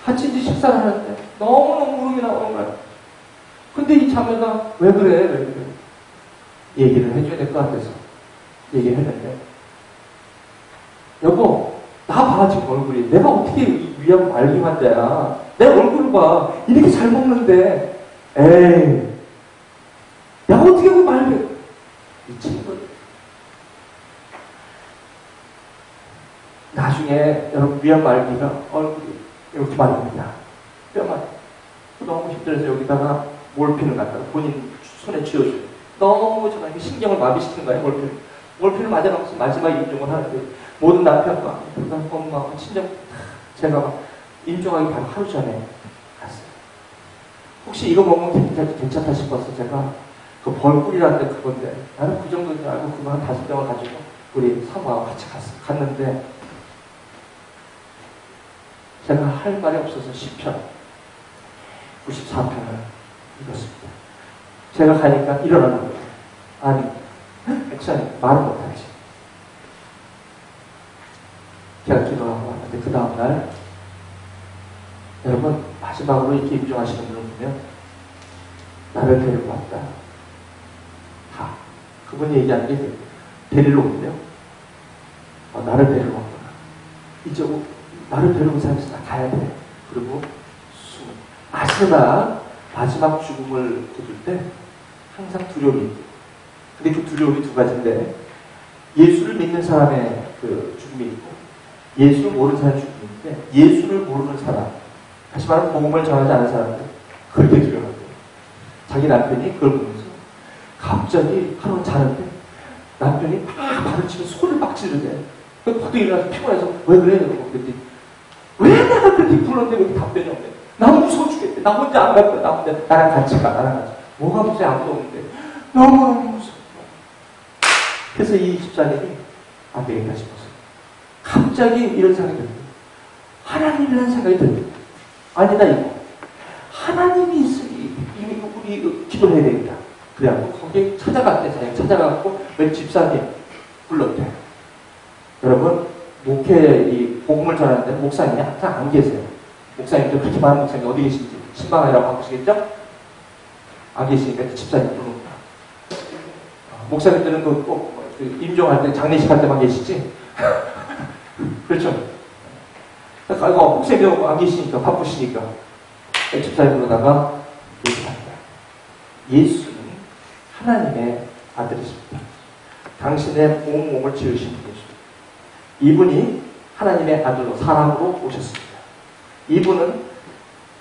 같이 이제 식사를 하는데 너무너무 울음이 나오는 거야. 근데 이 자매가 왜 그래? 얘기를 해줘야 될 것 같아서 얘기를 했는데 여보, 나 봐 지금 얼굴이. 내가 어떻게 위암 말기 환자야. 내 얼굴을 봐. 이렇게 잘 먹는데 에이 내가 어떻게 그 말을 이 친구 나중에 여러분 위암 말기가 얼굴이 이렇게 말입니다. 뼈만 너무 힘들어서 여기다가 몰핀을 갖다가 본인 손에 쥐어줘요. 너무 정말 신경을 마비시키는 거예요. 몰핀을 맞아가면서 마지막 임종을 하는데 모든 남편과 엄마와 친정 제가 막 임종하기 바로 하루 전에 갔어요. 혹시 이거 먹으면 괜찮다 싶어서 제가 그 벌꿀이라는 데 그건데 나는 그 정도인 줄 알고 그거 한 5병을 가지고 우리 사모하고 같이 갔는데 제가 할 말이 없어서 10편 94편을 읽었습니다. 제가 가니까 일어나는 거예요. 아니, 목사님, 말은 못하지. 제가 기도하고 왔는데, 그 다음날, 여러분, 마지막으로 이렇게 임종하시는 분을 보면, 나를 데리고 왔다. 다. 그분이 얘기하는 게 데리러 온대요. 나를 데리러 왔구나. 이제 나를 데리고 온 사람이 나 가야 돼. 그리고 아시나 마지막 죽음을 거둘 때 항상 두려움이 있고, 근데 그 두려움이 두 가지인데, 예수를 믿는 사람의 그 죽음이 있고, 예수를 모르는 사람의 죽음이 있는데, 예수를 모르는 사람, 다시 말하면 복음을 전하지 않은 사람들, 그렇게 두려워한대요. 자기 남편이 그걸 보면서 갑자기 하루 자는데 남편이 막 발을 치면 소리를 막 지르대. 그래서 일어나서 피곤해서 왜 그래? 그랬더니 왜 내가 그렇게 불렀는데 왜 답변이 없네. 나 무서워 죽겠대. 나 혼자 안 갈 거야. 나 혼자 나랑 같이 가. 나랑 같이. 뭐가 무서워? 아무도 없는데 너무 무서워. 그래서 이 집사님이 안 되겠다 싶어서 갑자기 이런 생각이 들어요. 하나님이라는 생각이 들어요. 아니다 이거. 하나님이 있으니 이미 우리 기도해야 되겠다. 그래갖고 거기 찾아갔대. 자기가 찾아가고 웬 집사님 불렀대. 여러분 목회 이 복음을 전하는데 목사님이 항상 안 계세요. 목사님도 그렇게 많은 목사님이 어디 계신지 신방이라고 바꾸시겠죠? 안 계시니까 집사님 부릅니다. 목사님들은 그 임종할 때 장례식 할 때만 계시지. 그렇죠? 목사님이 안 계시니까 바쁘시니까 집사님 부르다가 얘기합니다. 예수는 하나님의 아들이십니다. 당신의 온 몸을 지으신 분이십니다. 이분이 하나님의 아들로 사람으로 오셨습니다. 이분은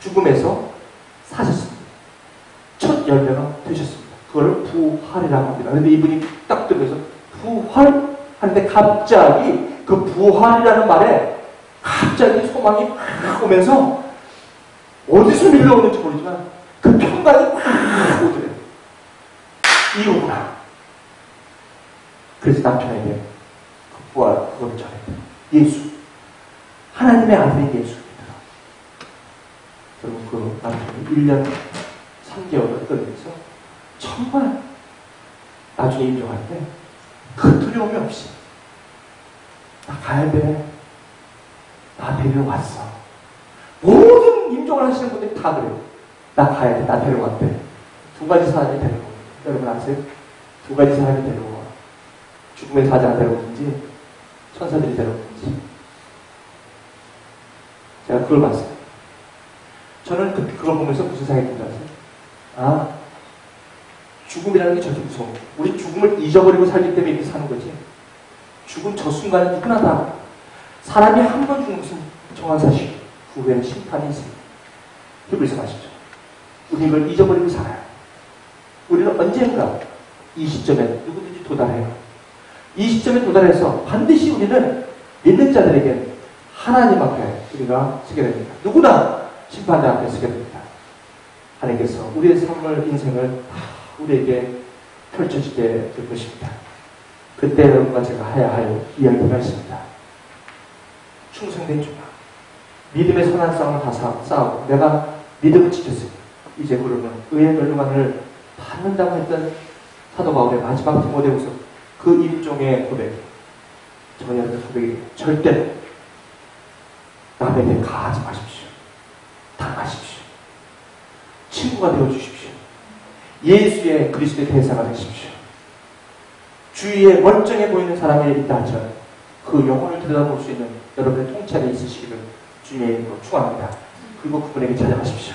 죽음에서 사셨습니다. 첫 열매가 되셨습니다. 그걸 부활이라고 합니다. 그런데 이분이 딱 들면서 부활? 하는데 갑자기 그 부활이라는 말에 갑자기 소망이 확 오면서 어디서 밀려오는지 모르지만 그 평강이 확 오더래요. 이거구나. 그래서 남편에게 그 부활, 그걸 전했대요. 예수. 하나님의 아들인 예수입니다. 그리고 그 남편이 1년 3개월을 끌면서 정말 나중에 임종할 때 그 두려움이 없이 나 가야 돼. 나 데리러 왔어. 모든 임종을 하시는 분들이 다 그래요. 나 가야 돼. 나 데려왔대. 두 가지 사람이 데려옵니다. 여러분 아세요? 두 가지 사람이 데려와. 죽음의 사자가 데려오든지 천사들이 데려오든지. 제가 그걸 봤어요. 저는 그걸 보면서 무슨 생각이 든지 아세요? 아, 죽음이라는 게 저렇게 무서워. 우리 죽음을 잊어버리고 살기 때문에 이렇게 사는 거지. 죽음 저 순간은 누구나 다. 사람이 한 번 죽는 것은 정한 사실. 그 후에는 심판이 있습니다. 히브리서 마시죠. 우리는 이걸 잊어버리고 살아요. 우리는 언젠가 이 시점에 누구든지 도달해요. 이 시점에 도달해서 반드시 우리는 믿는 자들에게 하나님 앞에 우리가 서게 됩니다. 누구나 심판자 앞에 서게 됩니다. 하나님께서 우리의 삶을, 인생을 다 우리에게 펼쳐지게 될 것입니다. 그때 여러분과 제가 해야 할 이야기가 있습니다. 충성된 주가 믿음의 선한 싸움을 다 싸우고 내가 믿음을 지켰으니 이제 그러면 의의 멸류관을 받는다고 했던 사도 바울의 마지막 디모데후서 그 임종의 고백, 저희한테 고백이 절대로 남에게 가하지 마십시오. 당하십시오. 친구가 되어주십시오. 예수의 그리스도의 대사가 되십시오. 주위에 멀쩡해 보이는 사람이 있다 하지만 그 영혼을 들여다볼 수 있는 여러분의 통찰이 있으시기를 주님의 이름으로 축원합니다. 그리고 그분에게 찾아가십시오.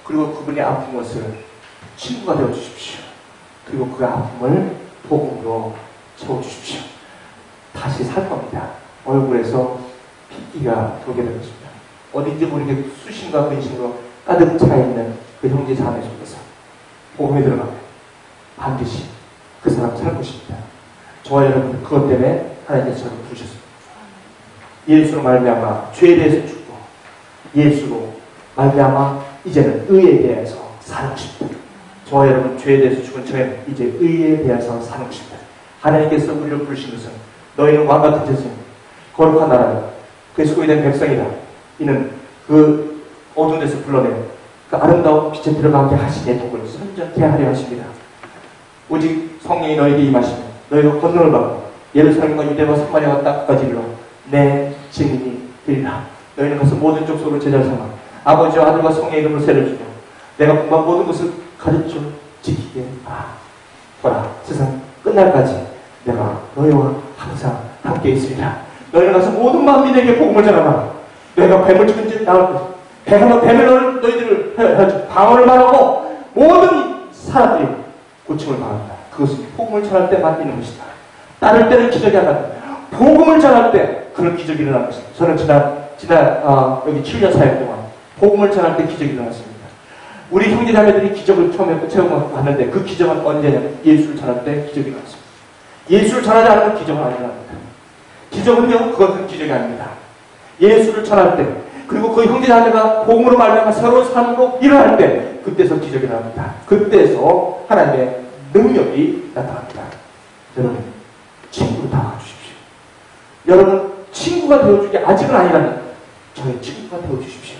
그리고 그분의 아픈 것을 친구가 되어주십시오. 그리고 그 아픔을 복음으로 채워주십시오. 다시 살 겁니다. 얼굴에서 핏기가 돌게 될 것입니다. 어딘지 모르게 수심과 근심으로 가득 차있는 그 형제 자매 속에서 복음에 들어가면 반드시 그 사람 살 것입니다. 저와 여러분 그것 때문에 하나님께서 저를 부르셨습니다. 예수로 말미암아 죄에 대해서 죽고 예수로 말미암아 이제는 의에 대해서 사는 것입니다. 저와 여러분 죄에 대해서 죽은 저희는 이제 의에 대해서 사는 것입니다. 하나님께서 우리를 부르신 것은 너희는 왕같은 자손 거룩한 나라다. 그의 소유된 백성이다. 이는 그 어두운 데서 불러낸 그 아름다운 빛에 들어가게 하시니 독을 선전케 하려 하십니다. 오직 성령이 너에게 임하시면 너희가 권능을 받고 예루살렘과 유대와 사마리아와 땅까지 이르러 내 증인이 되리라. 너희는 가서 모든 족속으로 제자를 삼아 아버지와 아들과 성령의 이름으로 세를 주며 내가 분부한 모든 것을 가르쳐 지키게 하라. 보라, 세상 끝날까지 내가 너희와 항상 함께 있으리라. 너희는 가서 모든 만민에게 복음을 전하라. 너희가 뱀을 죽은지 나올 것이다. 뱀을 너희들을 해가지고 방언을 말하고 모든 사람들이 고침을 받는다. 그것은 복음을 전할 때만 있는 것이다. 따를 때는 기적이 안 난다. 복음을 전할 때 그런 기적이 일어난 것이다. 저는 지난 여기 7년 사역 동안 복음을 전할 때 기적이 일어났습니다. 우리 형제자매들이 기적을 처음에 체험했는데 그 기적은 언제냐면 예수를 전할 때 기적이 일어났습니다. 예수를 전하지 않으면 기적은 안 일어납니다. 기적은요, 그것은 기적이 아닙니다. 예수를 전할 때, 그리고 그 형제자매가 복음으로 말미암아 새로운 삶으로 일어날 때, 그때서 기적이 일어납니다. 그때서 하나님의 능력이 나타납니다. 여러분, 친구로 다가주십시오. 여러분, 친구가 되어주기 아직은 아니라면 저의 친구가 되어주십시오.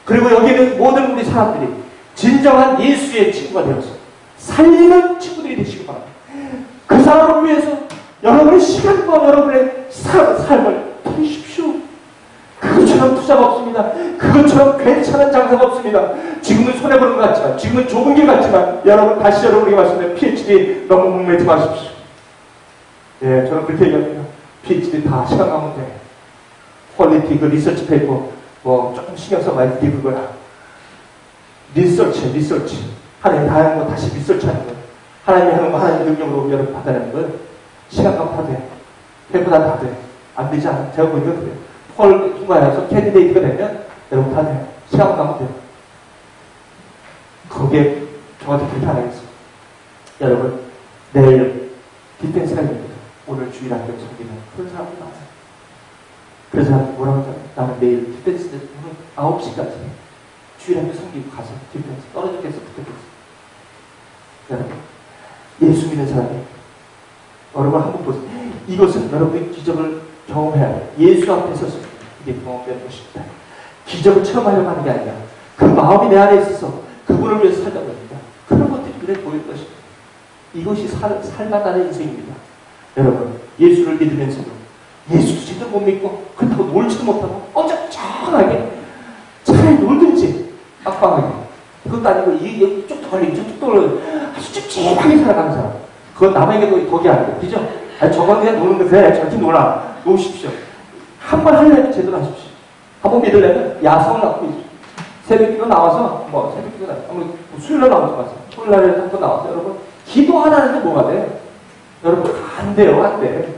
그리고 여기는 모든 우리 사람들이 진정한 예수의 친구가 되어서 살리는 친구들이 되시기 바랍니다. 그 사람을 위해서 여러분의 시간과 여러분의 삶을 드리십시오. 그것처럼 투자가 없습니다. 그것처럼 괜찮은 장사가 없습니다. 지금은 손해보는 것 같지만, 지금은 좁은 길 같지만, 여러분 다시 여러분에게 말씀드린 PhD 너무 목매지 마십시오. 예, 저는 그렇게 얘기합니다. PhD 다 시간 가면 돼. 퀄리티, 그 리서치 페이퍼, 조금 신경 써봐야 돼, 그거야. 리서치. 하나님 다 하는 거 다시 리서치 하는 거. 하나님이 하는 거 하나님의 능력으로 여러분 받아내는 거. 시간 가면 다 돼. 페이퍼 다 돼. 안 되지 않아? 제가 보니까 그래요. 펄 통과해서 캔디데이트가 되면 여러분 다 돼요. 시간 가면 돼요. 그게 저한테 그렇게 안 하겠어요. 여러분, 내일 디펜스가 있습니다. 오늘 주일 학교 섬기는 그런 사람도 많아요. 그래서 뭐라고 하잖아요. 나는 내일 디펜스 오늘 9시까지 주일 학교 섬기고 가서 디펜스 떨어졌겠어, 붙었겠어. 여러분, 예수 믿는 사람이 여러분 한번 보세요. 이것은 여러분이 기적을 경험해야 해요. 예수 앞에 서서 이게 경험되는 것입니다. 기적을 체험하려고 하는 게 아니라 그 마음이 내 안에 있어서 그분을 위해서 살다 보니까 그런 것들이 그래 보일 것입니다. 이것이 살아가는 인생입니다. 여러분, 예수를 믿으면서도 예수도 제대로 못 믿고 그렇다고 놀지도 못하고 어정쩡하게 차라리 놀든지 빡빡하게 그것도 아니고 이쪽 돌리고 저쪽 돌리고 아주 찝찝하게 살아가는 사람, 그건 남에게도 덕이 아니고, 그죠? 아니, 저건 그냥 노는 거 그래, 저렇게 놀아. 놓으십시오. 한 번 하려면 제대로 하십시오. 한 번 믿으려면 야성을 갖고 있습니다. 새벽기도 나와서, 새벽기도 나와서, 수요일날 나오지 마세요. 토요일날에 한 번 나와서, 여러분, 기도 하나는데 뭐가 돼? 여러분, 안 돼요, 안 돼.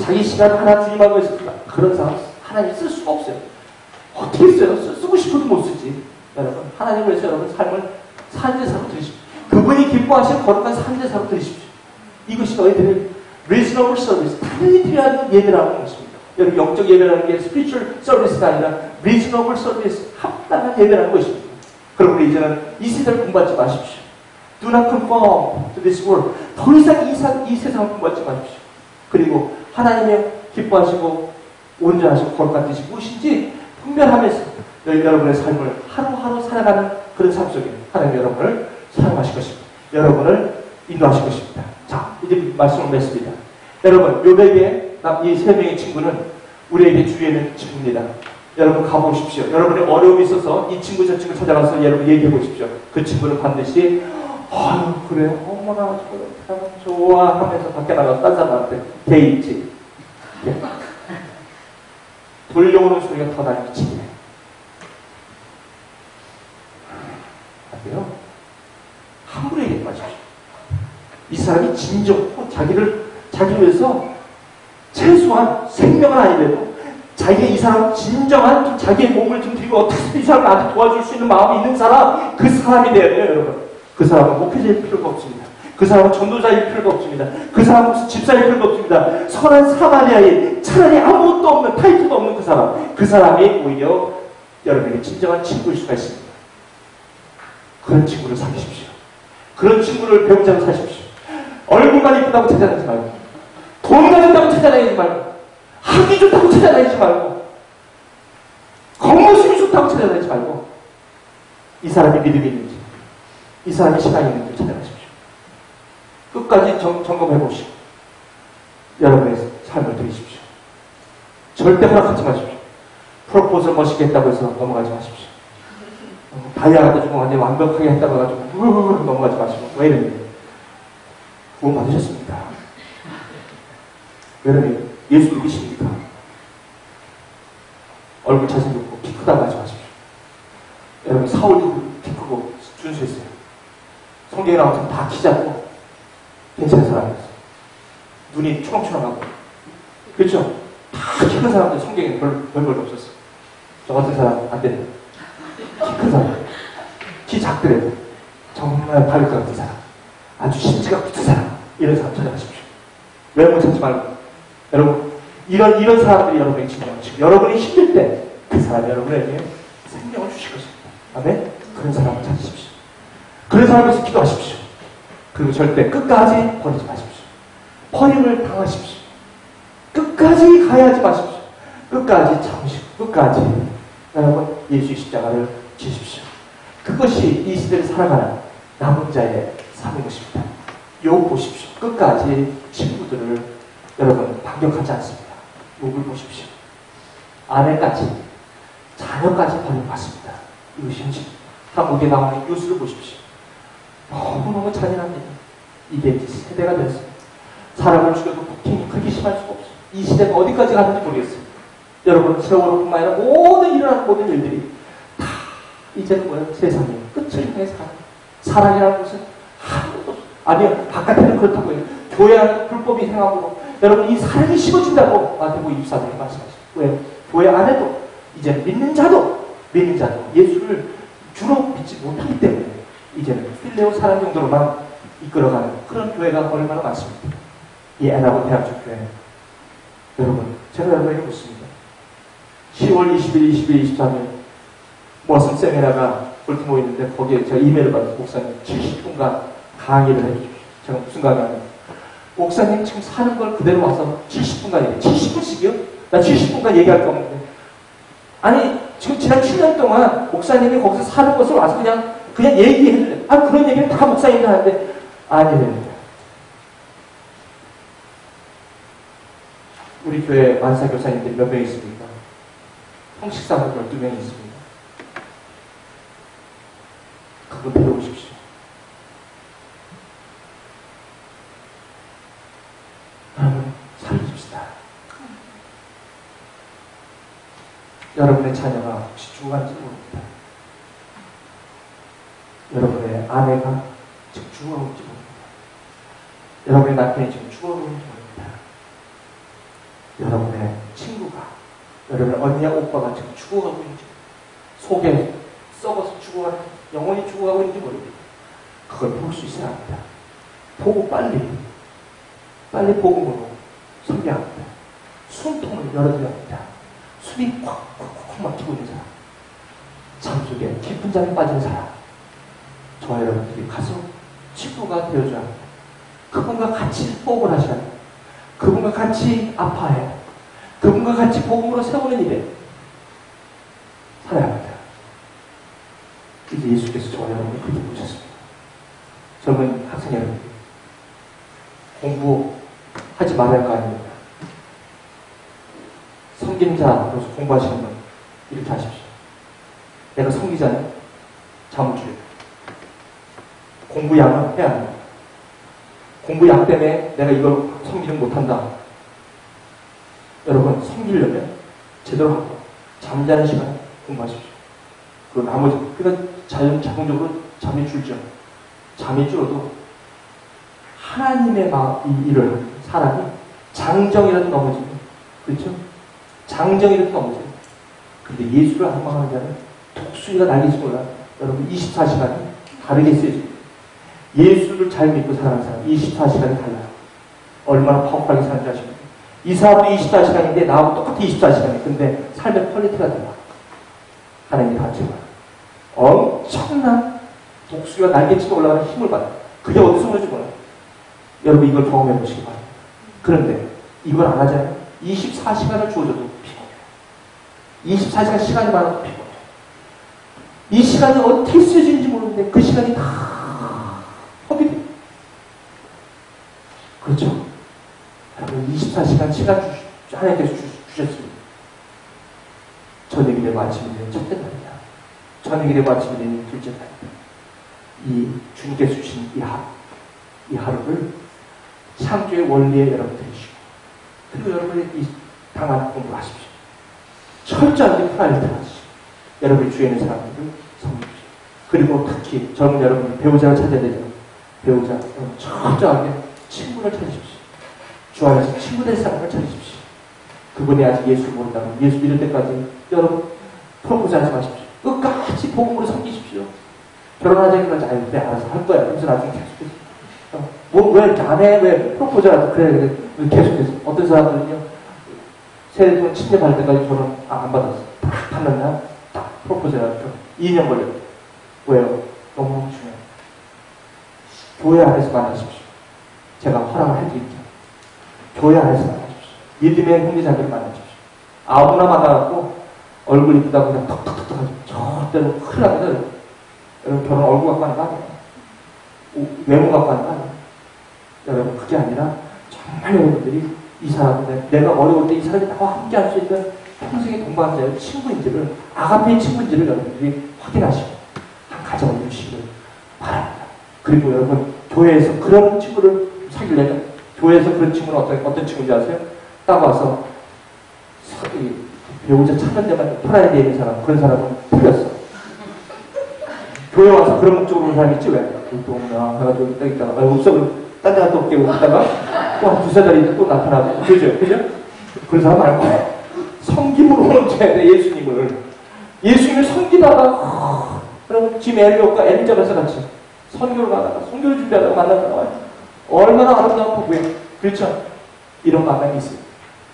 자기 시간 하나 주님하고 있습니다. 그런 사람, 하나님 쓸 수가 없어요. 어떻게 써요? 쓰고 싶어도 못 쓰지. 여러분, 하나님을 위해서 여러분 삶을 산제사로 드리십시오. 그분이 기뻐하시는 거룩한 산제사로 드리십시오. 이것이 너희들의 reasonable service, 당연히 필요한 예배라는 것입니다. 여러분, 영적 예배라는 게 spiritual service가 아니라 reasonable service, 합당한 예배라는 것입니다. 그럼 우리 이제는 이 세상을 공부하지 마십시오. Do not conform to this world. 더 이상 이 세상을 공부하지 마십시오. 그리고 하나님의 기뻐하시고 온전하시고 거룩한 뜻이 무엇인지 분별하면서 여러분의 삶을 하루하루 살아가는 그런 삶 속에 하나님 여러분을 사용하실 것입니다. 여러분을 인도하실 것입니다. 자, 이제 말씀을 맺습니다. 여러분, 요백의 이 세 명의 친구는 우리에게 주위에는 친구입니다. 여러분 가보십시오. 여러분의 어려움이 있어서 이 친구 저 친구 찾아가서 여러분 얘기해 보십시오. 그 친구는 반드시 아유 그래 어머나 저거 좋아 하면서 밖에 나가서 딴 사람한테 돼 있지. 예. 돌려오는 소리가 더 나는 미치네. 안 돼요. 함부로 얘기하지 마십시오. 이 사람이 진정 자기를 위해서 최소한 생명은 아니래도 자기가 이 사람 진정한 좀 자기의 몸을 좀 드리고 어떻게 이 사람을 나한테 도와줄 수 있는 마음이 있는 사람, 그 사람이 돼야 돼요, 여러분. 그 사람은 목회자일 필요가 없습니다. 그 사람은 전도자일 필요가 없습니다. 그 사람은 무슨 집사일 필요가 없습니다. 선한 사마리아인 차라리 아무것도 없는 타이틀도 없는 그 사람이 오히려 여러분에게 진정한 친구일 수가 있습니다. 그런 친구를 사귀십시오. 그런 친구를 배우자로 사십시오. 얼굴만 이쁘다고 찾아다니지 말고, 돈만 있다고 찾아다니지 말고, 학이 좋다고 찾아다니지 말고, 겉모습이 좋다고 찾아다니지 말고, 이 사람이 믿음이 있는지, 이 사람이 신앙이 있는지 찾아가십시오. 끝까지 점검해 보시고 여러분의 삶을 드리십시오. 절대 허락하지 마십시오. 프로포즈를 멋있게 했다고 해서 넘어가지 마십시오. 다이아가 좀 완벽하게 했다고 해가지고 넘어가지 마시고. 왜 이러니? 구원 받으셨습니까? 왜 이러니? 예수 믿으십니까? 얼굴 잘생겼고 키 크다고 하지 마십시오. 여러분 사울도 키 크고 준수했어요. 성경에 나오면 다 키 작고 괜찮은 사람이었어요. 눈이 초롱초롱하고 그렇죠? 다 키 큰 사람들 성경에 별거 없었어요. 저 같은 사람 안 된다. 키 큰 사람, 키 작더라도 정말 바를 것 같은 사람, 아주 심지가 붙은 사람, 이런 사람 찾아가십시오. 외모 찾지 말고. 여러분 이런 사람들이 여러분에게 중요한 지금 여러분이 힘들 때 그 사람이 여러분에게 생명을 주실 것입니다. 아멘? 그런 사람을 찾으십시오. 그런 사람을 위해서 기도하십시오. 그리고 절대 끝까지 버리지 마십시오. 버림을 당하십시오. 끝까지 가야지 마십시오. 끝까지 참으시고 끝까지 여러분 예수의 십자가를 지십시오. 그것이 이 시대를 살아가는 남은 자의 삶인 것입니다. 욥 보십시오. 끝까지 친구들을 여러분 반격하지 않습니다. 욥을 보십시오. 아내까지 자녀까지 버림받습니다. 이것이 현실. 한국에 나오는 뉴스를 보십시오. 너무너무 잔인합니다. 이게 세대가 됐어요. 사람을 죽여도 폭행이 그렇게 심할 수가 없어요. 이 시대가 어디까지 가는지 모르겠어요. 여러분 세월호뿐만 아니라 모든 일어나는 모든 일들이 다 이제는 뭐야? 세상에 끝을 향해 사랑이라는 것은 아무것도 아니요. 바깥에는 그렇다고 해요. 교회 안에 불법이 행함으로 여러분 이 사랑이 심어진다고 마태복음 24장에 말씀하시죠. 왜? 교회 안에도 이제는 믿는 자도 예수를 주로 믿지 못하기 때문에 이제는 필레오 사랑 정도로만 이끌어가는 그런 교회가 얼마나 많습니다. 이 애나고 대학교 교회. 여러분, 제가 여러분에게 묻습니다. 10월 20일, 22일, 23일 머슴 세미나가 볼티모어 있는데 거기에 제가 이메일을 받아서 목사님 70분간 강의를 해주십시오. 제가 무슨 강의하냐면 목사님 지금 사는 걸 그대로 와서 70분간 얘기해. 70분씩이요? 나 70분간 얘기할 거 없는데. 아니 지금 지난 7년 동안 목사님이 거기서 사는 것을 와서 그냥 얘기해줄래. 그런 얘기는 다 목사님이 하는데 아니랍니다. 우리 교회 만사 교사님들이 몇 명 있습니까? 형식사로 12명이 있습니다. 그분 데려오십시오. 여러분 살립시다. 여러분의 자녀가 혹시 죽어가는지 모릅니다. 여러분의 아내가 지금 죽어가는지 모릅니다. 여러분의 남편이 지금 죽어가는지 모릅니다. 여러분의 친구가, 여러분의 언니와 오빠가 지금 죽어가고 있는지, 속에 썩어서 죽어가는, 영원히 죽어가고 있는지 모릅니다. 그걸 볼 수 있어야 합니다. 보고 빨리 복음으로 섬겨야 합니다. 숨통을 열어줘야 합니다. 숨이 콱콱콱 막히고 있는 사람, 잠속에 깊은 잠에 빠진 사람, 저와 여러분들이 가서 친구가 되어줘야 합니다. 그분과 같이 호흡을 하셔야 합니다. 그분과 같이 아파해야 합니다. 그분과 같이 복음으로 세우는 일에 살아야 합니다. 이제 예수께서 저와 여러분을 그렇게 보셨습니다. 젊은 학생 여러분, 공부하지 말아야 할 거 아닙니까? 성경자로서 공부하시는 분 이렇게 하십시오. 내가 성기자는 잠을 줄여. 공부양은 해야 합니다. 공부양 때문에 내가 이걸 성기를 못한다. 여러분 성기려면 제대로 하고 잠자는 시간에 공부하십시오. 그리고 나머지 그러니까 자동적으로 잠이 줄죠. 잠이 줄어도 하나님의 이 일을 하는 사람이 장정이라도 넘어지고, 그렇죠? 장정이라도 넘어져요. 근데 예수를 앙망하는 자는 독수리가 날릴지 몰라. 여러분 24시간이 다르게 쓰여집니다. 예수를 잘 믿고 살아가는 사람 24시간이 달라요. 얼마나 파워풀하게 사는지 아십니까? 이 사람도 24시간인데 나하고 똑같이 24시간이에요. 근데 삶의 퀄리티가 달라. 하나님이 같지만 엄청난 독수리가 날개치고 올라가는 힘을 받아요. 그게 어디서 오는지 몰라요. 여러분 이걸 경험해 보시기 바랍니다. 그런데 이걸 안 하잖아요. 24시간을 주어져도 피곤해요. 24시간 시간이 많아도 피곤해요. 이 시간이 어떻게 쓰여지는지 모르는데 그 시간이 다 허비돼요. 그렇죠? 여러분 24시간 시간 하나님께서 주셨습니다. 저녁이 되고 아침이 되는 첫째 날이다. 저녁이 되고 아침이 되는 둘째 날이다. 이 주님께서 주신 이 하루를 창조의 원리에 여러분들이 주시고, 그리고 여러분이 이 당한 공부를 하십시오. 철저하게 프라이드 하시고, 여러분이 주위에 있는 사람들을 섬기십시오. 그리고 특히 젊은 여러분이 배우자를 찾아야 되죠. 배우자, 철저하게 친구를 찾으십시오. 주 안에서 친구 될 사람을 찾으십시오. 그분이 아직 예수를 모른다면 예수 믿을 때까지 여러분 프로포즈 하지 마십시오. 끝까지 복음으로 섬기십시오. 결혼하자니 그러지, 아유, 그래, 알아서 할 거야. 그래서 나중에 계속해서. 왜 이렇게 안 해? 왜 프로포즈라도 그래, 계속해서. 어떤 사람들은요, 세례돈 침례받을 때까지 저는 안 받았어. 딱 받는 날, 딱 프로포즈해가지고 2년 걸려요. 왜요? 너무 중요해요. 교회 안에서 만나십시오. 제가 허락을 해드릴게요. 교회 안에서 만나십시오. 믿음의 형제자매를 만나십시오. 아무나 만나갖고 얼굴 이쁘다고 그냥 턱턱턱 하죠. 절대로 큰일 납니다. 여러분, 결혼 얼굴 갖고 하는 거 아니에요. 외모 갖고 하는 거 아니에요. 여러분, 그게 아니라 정말 여러분들이 이 사람들, 내가 어려울 때 이 사람이 나와 함께 할 수 있는 평생의 동반자의 친구인지를, 아가페의 친구인지를 여러분들이 확인하시고 한 가정을 이루시기를 바랍니다. 그리고 여러분, 교회에서 그런 친구를 사귀려면, 교회에서 그런 친구는 어떤 친구인지 아세요? 딱 와서 배우자 찾는 데만 프라이드에 있는 사람, 그런 사람은 틀렸어. 교회 와서 그런 목적으로 오는 사람이 있지, 왜? 또 없나 해가지고 딱 있다가, 없어, 딴 데 갔다 올게, 있다가 또 한 두세 달 있다 또 나타나고. 그죠? 그런 사람 말고 섬김으로 오는 자야 예수님을 섬기다가 그럼 지금 엘리ot과 엘리자벳과 같이 선교를 가다가 선교를 준비하다가 만나다가 얼마나 아름다운 부부예요. 그렇죠? 이런 만남이 있어요.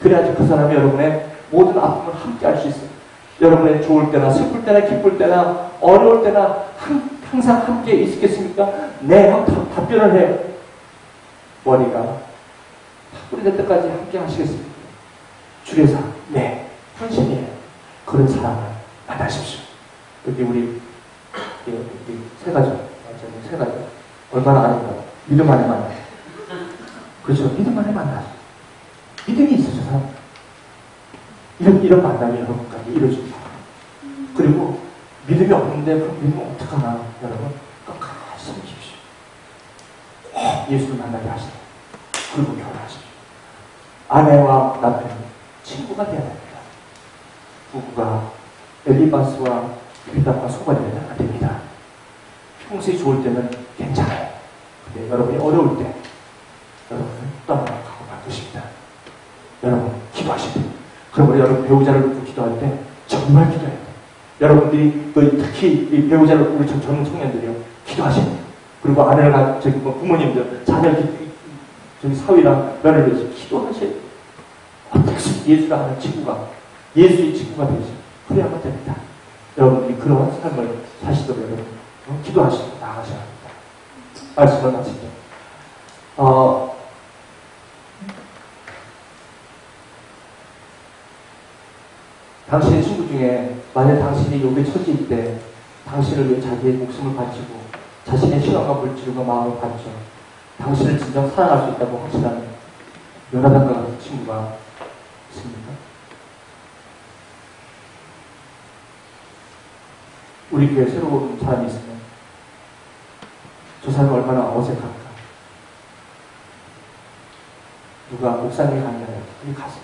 그래야지 그 사람이 여러분의 모든 아픔을 함께 할 수 있어요. 여러분의 좋을 때나 슬플 때나 기쁠 때나 어려울 때나 항상 함께 있겠습니까? 네, 답변을 해요. 머리가 다 뿌리될 때까지 함께 하시겠습니까? 주께서 네, 헌신이에요. 그런 사람을 만나십시오. 여기 우리 세 가족, 얼마나 아닌가? 믿음 안에 만나. 그렇죠? 믿음 안에 만나. 믿음이 있으셔서 이런 만남이 여러분까지 이루어집니다. 그리고 믿음이 없는데 그럼 믿으면 어떡하나? 여러분, 끝까지 섬기십시오. 예수를 만나게 하시다. 그리고 결혼하십시오. 아내와 남편이 친구가 되어야 됩니다. 부부가 엘리바스와 빌닷과 소가 되면 안 됩니다. 평소에 좋을 때는 괜찮아요. 근데 여러분이 어려울 때 여러분은 떠나가고 말 것입니다. 여러분 기도하셔야 돼요. 그러므로 여러분 배우자를 놓고 기도할 때 정말 기도해야 돼요. 여러분들이 특히 이 배우자를 놓고 우리 젊은 청년들이요, 기도하셔야 돼요. 그리고 아내를 가진 부모님들, 자녀 사위랑 며느리 위해서 기도하셔야 돼요. 어떻게 예수를 아는 친구가, 예수의 친구가 되지, 그래야만 됩니다. 여러분들이 그런 삶을 사시도록 여러분 기도하시고 나아가셔야 합니다. 말씀을 마치죠. 당신의 친구 중에 만약 당신이 욕에 처질 때 당신을 위해 자기의 목숨을 바치고 자신의 시간과 물질과 마음을 바쳐 당신을 진정 사랑할 수 있다고 확신하는 요나단과 같은 친구가 있습니까? 우리 교회에 새로 온 사람이 있으면 저 사람이 얼마나 어색할까? 누가 목사님이 가느냐고 여기 가서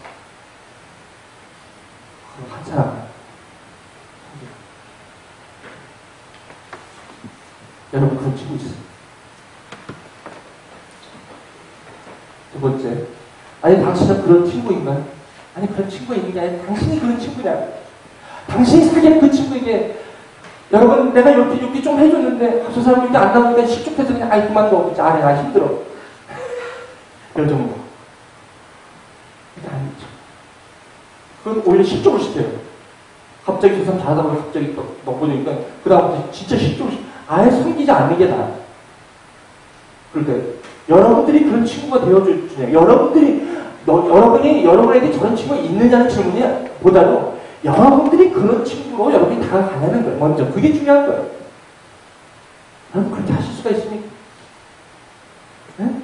한 사람, 여러분 그런 친구 있어요. 두 번째, 아니 당신은 그런 친구인가요? 아니 그런 친구가 있는 게 아니라 당신이 그런 친구냐? 당신이 사귀는 그 친구에게 여러분 내가 이렇게 좀 해줬는데 저 사람 이렇게 안 나오니까 실족해서 그냥 아이 그만둬, 진짜 아 내가 힘들어. 이런 정도. 이게 아니죠. 그건 오히려 실족을 시켜요. 갑자기 그 사람 잘하다 보니 갑자기 또 넘어지니까 그 다음부터 진짜 실족을 시켜요. 아예 섬기지 않는 게 나아요. 그러니까 여러분들이 그런 친구가 되어주냐, 여러분이 여러분에게 저런 친구가 있느냐는 질문이 보다도 여러분들이 그런 친구로 여러분이 다가가냐는 거예요. 먼저 그게 중요한 거예요. 여러분 그렇게 하실 수가 있습니까? 네?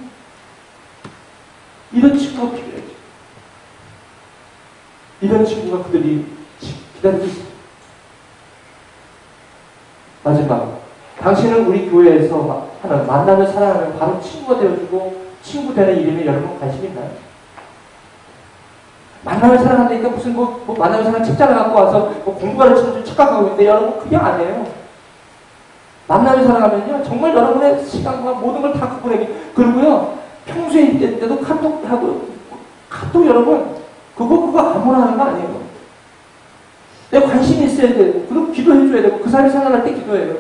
이런 친구가 필요해요. 이런 친구가 그들이 기다리고 있어요. 마지막, 당신은 우리 교회에서 하는 만나면 사랑하면 바로 친구가 되어주고 친구 되는 일임에 여러분 관심 있나요? 만나면 사랑한다니까 무슨 만나면 사랑 책자를 갖고 와서 공부 가르치는 줄 착각하고 있는데 여러분 그게 아니에요. 만나면 사랑하면요 정말 여러분의 시간과 모든 걸 다 그분에게, 그리고요 평소에 있을 때도 카톡 여러분 그거 아무나 하는 거 아니에요. 내 관심이 있어야 되고 그리고 기도해줘야 되고 그 사람이 생각날 때 기도해요.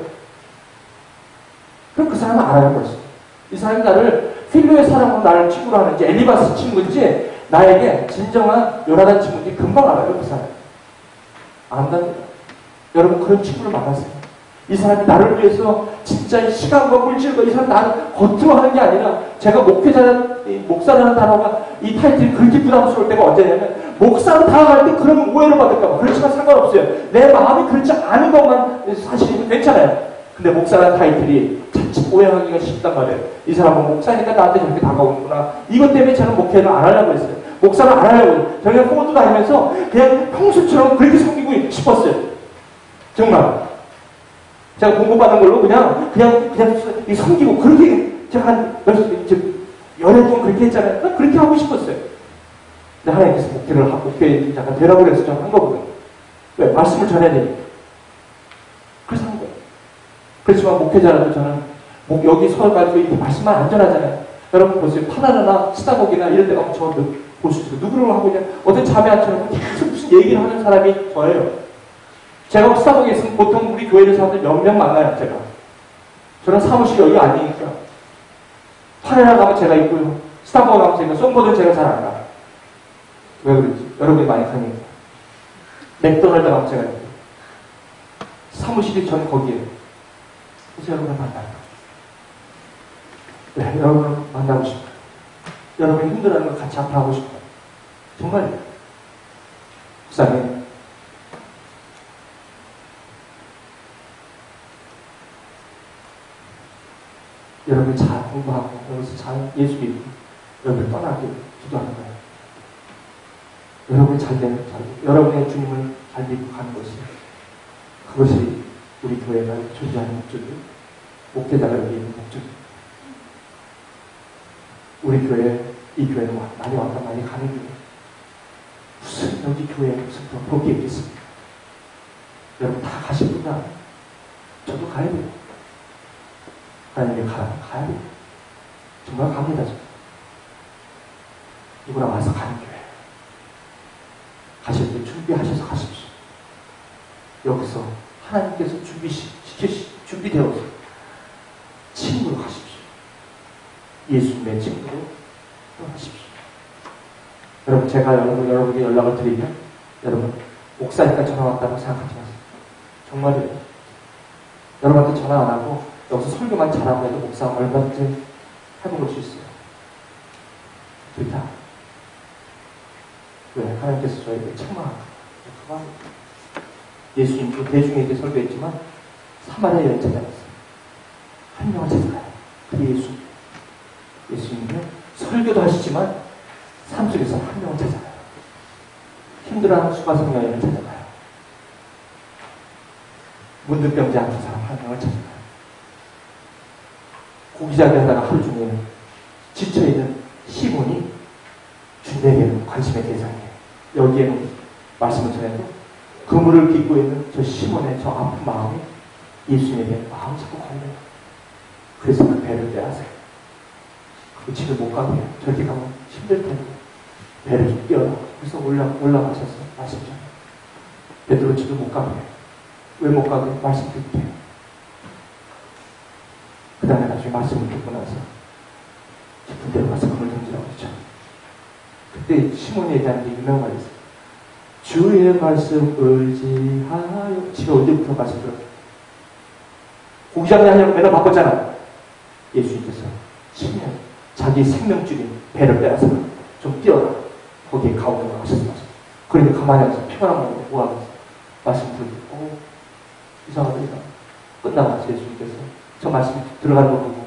그럼 그 사람은 알아요 벌써. 이 사람이 나를 필요의 사람으로 나를 친구로 하는지 엘리바스 친구인지 나에게 진정한 요란한 친구인지 금방 알아요. 그 사람 안답니다. 여러분 그런 친구를 만났어요. 이 사람이 나를 위해서 진짜 시간과 물질과 이 사람 나를 겉으로 하는 게 아니라, 제가 목사라는 단어가 이 타이틀이 그렇게 부담스러울 때가 언제냐면 목사로 다가갈 때 그런 오해를 받을까봐. 그렇지만 상관없어요. 내 마음이 그렇지 않은 것만 사실이면 괜찮아요. 근데 목사라는 타이틀이 자칫 오해하기가 쉽단 말이에요. 이 사람은 목사니까 나한테 저렇게 다가오는구나. 이것 때문에 저는 목회를 안 하려고 했어요. 목사를 안 하려고 했어요. 저는 호주 다니면서 그냥 평소처럼 그렇게 섬기고 싶었어요. 정말. 제가 공부받은 걸로 그냥 섬기고, 그렇게 제가 한 열애 동 그렇게 했잖아요. 그렇게 하고 싶었어요. 근데 하나님께서 목회를 하고, 목회에 약간 되라고 그래서 저는 한 거거든요. 왜? 말씀을 전해야 되니까. 그래서 한 거예요. 그렇지만 목회자라도 저는, 여기 서가지고 이렇게 말씀만 안 전하잖아요. 여러분 보세요. 파나나나 스타벅이나 이런 데 가면 저 볼 수 있어요. 누구를 하고 그냥 어떤 잠이 안 차고 계속 무슨 얘기를 하는 사람이 저예요. 제가 스타벅에 있으면 보통 우리 교회 사람들 몇 명 만나요, 제가. 저는 사무실 여기 아니니까. 파네라 가면 제가 있고요. 스타벅 가면 제가, 송보는 제가 잘 안 가. 왜 그러지? 여러분이 많이 가니까. 맥도날드 가면 제가 있고. 사무실이 전 거기에요. 그래서 여러분을 만나요. 네, 여러분을 만나고 싶어요. 여러분이 힘들어하는 걸 같이 아파하고 싶어요. 정말요. 목사님. 여러분이 잘 공부하고 여기서 잘 예수 믿고 여러분을 떠나게 기도하는 거예요. 여러분이 잘 되는, 여러분의 주님을 잘 믿고 가는 것이, 그것이 우리 교회가 존재하는 목적이에요. 목회자가 여기 있는 목적이에요. 우리 교회, 이 교회는 많이 왔다 많이 가는 교회. 무슨 여기 교회에 무슨 더 볼 게 있겠습니까? 여러분 다 가실 분이 아니에요. 저도 가야 돼요. 하나님이 가야 돼요. 정말 갑니다. 누구나 와서 가는 교회. 가실 때 준비하셔서 가십시오. 여기서 하나님께서 준비되어서 친구로 가십시오. 예수님의 친구로 떠나십시오. 여러분, 제가 여러분에게 연락을 드리면, 여러분, 목사니까 전화 왔다고 생각하지 마세요. 정말이에요. 여러분한테 전화 안 하고, 여기서 설교만 잘하고 해도 목사 얼마든지 해먹을 수 있어요. 좋다. 왜? 하나님께서 저에게 책망합니다. 예수님도 대중에게 설교했지만 사마리아 여인 찾아갔어요. 한 명을 찾아가요. 그게 예수님은 설교도 하시지만 삶 속에서 한 명을 찾아가요. 힘들어하는 수바성 여인을 찾아가요. 문득병자 아픈 사람 한 명을 찾아가요. 고기자기 하다가 하루 종일 지쳐있는 시몬이 주님에게는 관심의 대상이에요. 여기에는 말씀을 전해도 그물을 깃고 있는 저 시몬의 저 아픈 마음이 예수님에게 마음 잡고 걸려요. 그래서 그 배를 떼라세요. 그 집에 못 가게 해요. 저렇게 가면 힘들 텐데 배를 좀 띄어라. 그래서 올라가셔서 말씀 전해요. 베드로 집에 못 가게 해요. 왜 못 가게 해요? 말씀 듣게 해요. 그 다음에 나중에 말씀을 듣고 나서 깊은 데로 가서 그물 던지라고 했죠. 그때 시몬에 대한 게 유명한 말이 있어요. 주의 말씀 의지하여. 집에 언제부터 말씀 들었어요? 고기장에 하려고 매달 바꿨잖아. 예수님께서 10년 자기 생명줄인 배를 빼앗아 좀 뛰어라. 거기에 가운데 가셨어요. 그러니까 가만히 앉아서 피곤한 마음으로 뭐하면서 말씀 듣고 이상하다. 끝나고 예수님께서 저 말씀 들어가는 거 보고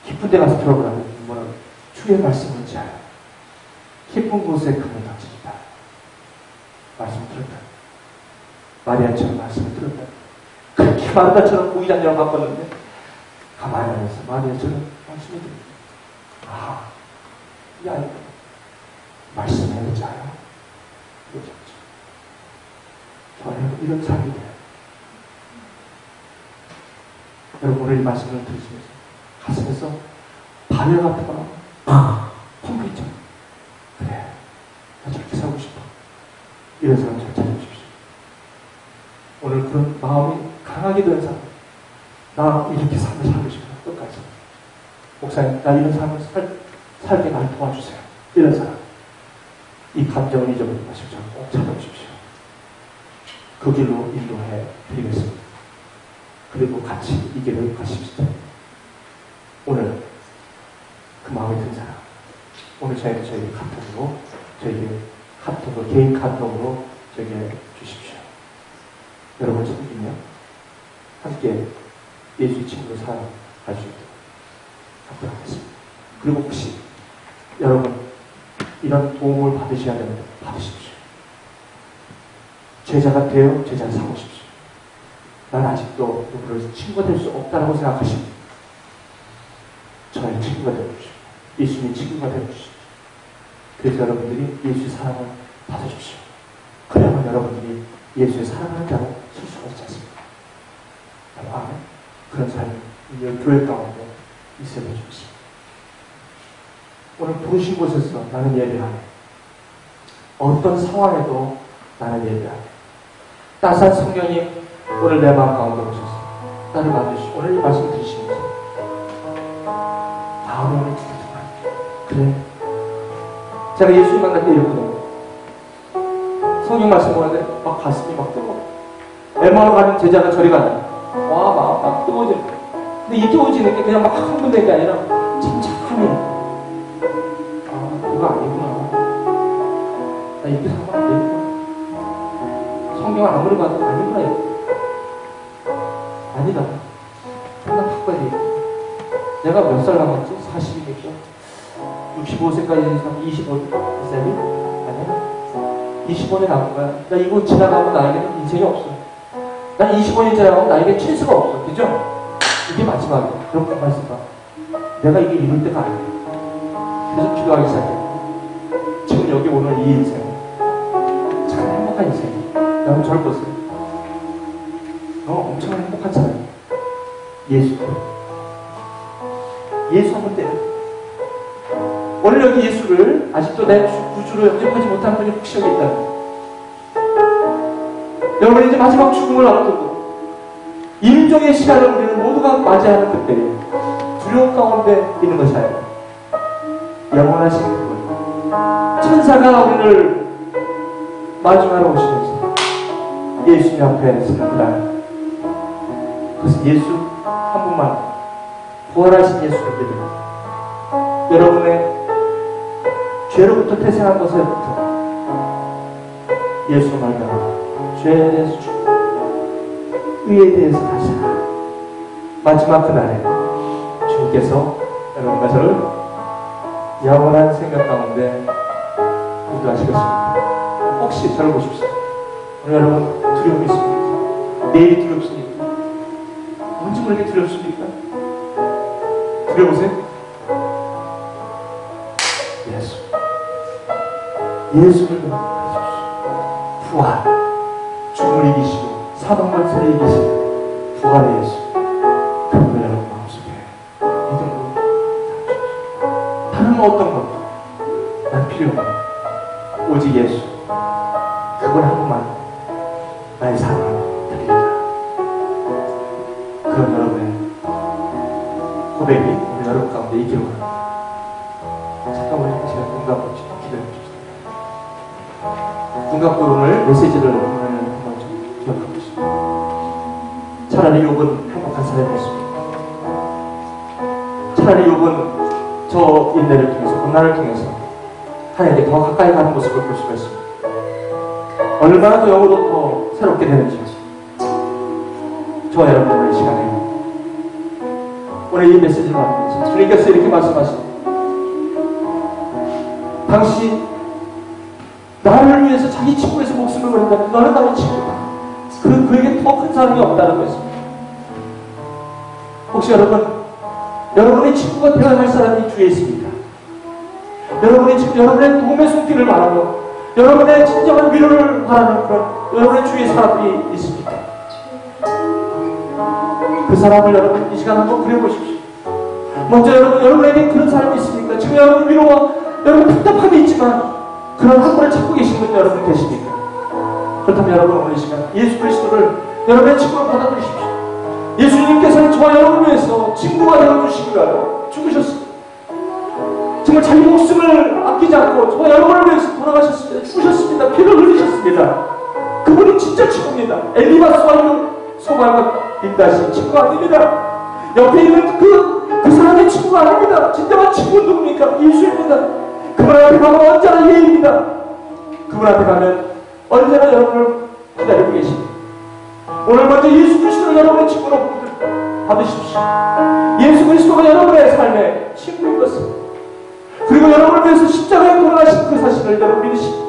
깊은 데 가서 들어보라고. 뭐라고? 주의 말씀을 의지하여. 깊은 곳에 금을 던지리라. 말씀을 들었다. 마리아처럼 말씀을 들었다. 그렇게 마르다처럼 고기장녀랑 바꿨는데 가만히 앉아서 마리아처럼 말씀을 들었다. 아, 이 아이가 말씀의 여자야. 여자죠. 저는 이런 삶이 돼요. 여러분, 오늘 이 말씀을 들으시면서 가슴에서 발열 같은 거나 펑크 있죠. 그래, 나 저렇게 살고 싶어. 이런 사람 잘 찾아주십시오. 오늘 그런 마음이 강하게 된 사람, 나 이렇게 삶을 살고 싶어. 끝까지. 목사님, 나 이런 삶을 살게 날 도와주세요. 이런 사람. 이 감정을 잊어버리지 마시고 저를 꼭 찾아주십시오. 그 길로 인도해 드리겠습니다. 그리고 같이 이 길을 가십시오. 오늘 그 마음에 든 사람, 오늘 저에게 카톡으로, 개인 카톡으로 저에게 주십시오. 여러분 챙기며 함께 예수의 친구로 살아갈 수 있도록 하겠습니다. 그리고 혹시 여러분 이런 도움을 받으셔야 되는데 받으십시오. 제자가 되어 제자를 삼으십시오. 난 아직도 누구를 친구가 될 수 없다고 생각하십니다. 저의 친구가 되어주십시오. 예수님의 친구가 되어주십시오. 그래서 여러분들이 예수의 사랑을 받아주십시오. 그러면 여러분들이 예수의 사랑하는 자로 쓸 수가 있지 않습니까? 아멘. 그런 삶이 교회 가운데 있어야 되겠습니다. 오늘 부르신 곳에서 나는 예배하네. 어떤 상황에도 나는 예배하네. 따스한 성령님 오늘 내 마음 가운데 오셔서 나를 만드시고 오늘 이 말씀 들으시면서 마음을 그래, 제가 예수님 만날 때 이랬거든요. 성경 말씀 보는데 막 가슴이 막 뜨거워. 에마오 가는 제자가 저리 가네. 와, 마음 막 뜨거워져. 근데 이 뜨거워지는 게 그냥 막 흥분된 게 아니라 침착함이. 아, 그거 아니구나. 나 이렇게 살면 안 되구나. 성경을 아무리 봐도 아니구나. 이거. 아니다. 하나 바꿔야 돼. 내가 몇 살 남았지? 40이니까 65세까지 25살이? 아니야. 20원이 남은 거야. 나 이거 지나가면 나에게는 인생이 없어. 난 20원이 지나가면 나에게 칠수가 없어. 그죠? 이게 마지막이야. 그렇게 말씀봐. 내가 이게 이룰 때가 아니야. 그래서 기도하기 시작해. 지금 여기 오늘 이 인생. 참 행복한 인생이야. 여러분 저를 보세요. 너 엄청 행복한 사람이야. 예수. 예수 한번 때려. 오늘 여기 예수를 아직도 내 구주로 영접하지 못한 분이 혹시 여기 있다면 여러분 이제 마지막 죽음을 앞두고 임종의 시간을 우리는 모두가 맞이하는 그때에 두려움 가운데 있는 것이 아니라 영원하신 그분 천사가 우리를 마주하러 오시면서 예수님 앞에 서는 그날 그것은 예수 한 분만 부활하신 예수를 믿으면 여러분의 죄로부터 태생한 것에부터 예수 말미암아 죄에 대해서 죽고 의에 대해서 다시 살아 마지막 그날에 주님께서 여러분과 저를 영원한 생각 가운데 인도하시겠습니다. 혹시 저를 보십시오. 오늘 여러분 두려움이 있습니까? 내일이 두렵습니까? 뭔지 모르게 두렵습니까? 두려우세요? 예수를 믿으십시오. 부활, 죽음을 이기시고 사망만세를 이기시고 부활의 예수 그분을 여러분 마음속에 믿음으로 담으십시오. 다른 어떤 것도 난 필요 없는 오직 예수 그분 한 분만 나의 사랑을 드립니다. 그런 여러분의 고백이 우리 여러분 가운데 있기를 원합니다. 잠깐만 제가 공감을 기다려주십시오. 군갑도 오늘 메시지를 한번 좀 기억하고 있습니다. 차라리 욥은 행복한 사람이었습니다. 차라리 욥은 저 인내를 통해서 고난을 통해서 하나님께 더 가까이 가는 모습을 볼 수가 있습니다. 얼마나 더 영으로 더 새롭게 되는지 저와 여러분 오늘 이 시간에 오늘 이 메시지를 받으면서 주님께서 이렇게 말씀하십니다. 당신 나를 위해서 자기 친구에서 목숨을 걸는다면 너는 나의 친구다. 그에게 더 큰 사랑이 없다는 것입니다. 혹시 여러분의 친구가 되어야 할 사람이 주위에 있습니까? 여러분의 친구, 여러분의 도움의 손길을 바라며 여러분의 진정한 위로를 바라는 그런 여러분의 주위에 사람들이 있습니까? 그 사람을 여러분 이 시간 한번 그려보십시오. 먼저 여러분에게 그런 사람이 있습니까? 지금 여러분 위로와 여러분 답답함이 있지만 그런 한 분을 찾고 계신 분 여러분 계십니까? 그렇다면 여러분 오늘 이 시간 예수 그리스도를 여러분의 친구로 받아들이십시오. 예수님께서는 저와 여러분을 위해서 친구가 되어주시기 위하여 죽으셨습니다. 정말 자기 목숨을 아끼지 않고 저와 여러분을 위해서 돌아가셨습니다. 죽으셨습니다. 피를 흘리셨습니다. 그분이 진짜 친구입니다. 엘리바스와 소발과 빈다시 친구가 아닙니다. 옆에 있는 그 사람의 친구가 아닙니다. 진정한 친구는 누굽니까? 예수입니다. 그분 앞에 가면 언제나 예입니다. 그분 앞에 가면 언제나 여러분을 기다리고 계십니다. 오늘 먼저 예수 그리스도를 여러분의 친구로 받으십시오. 예수 그리스도가 여러분의 삶의 친구인 것입니다. 그리고 여러분을 위해서 십자가에 돌아가신 그 사실을 여러분 믿으시고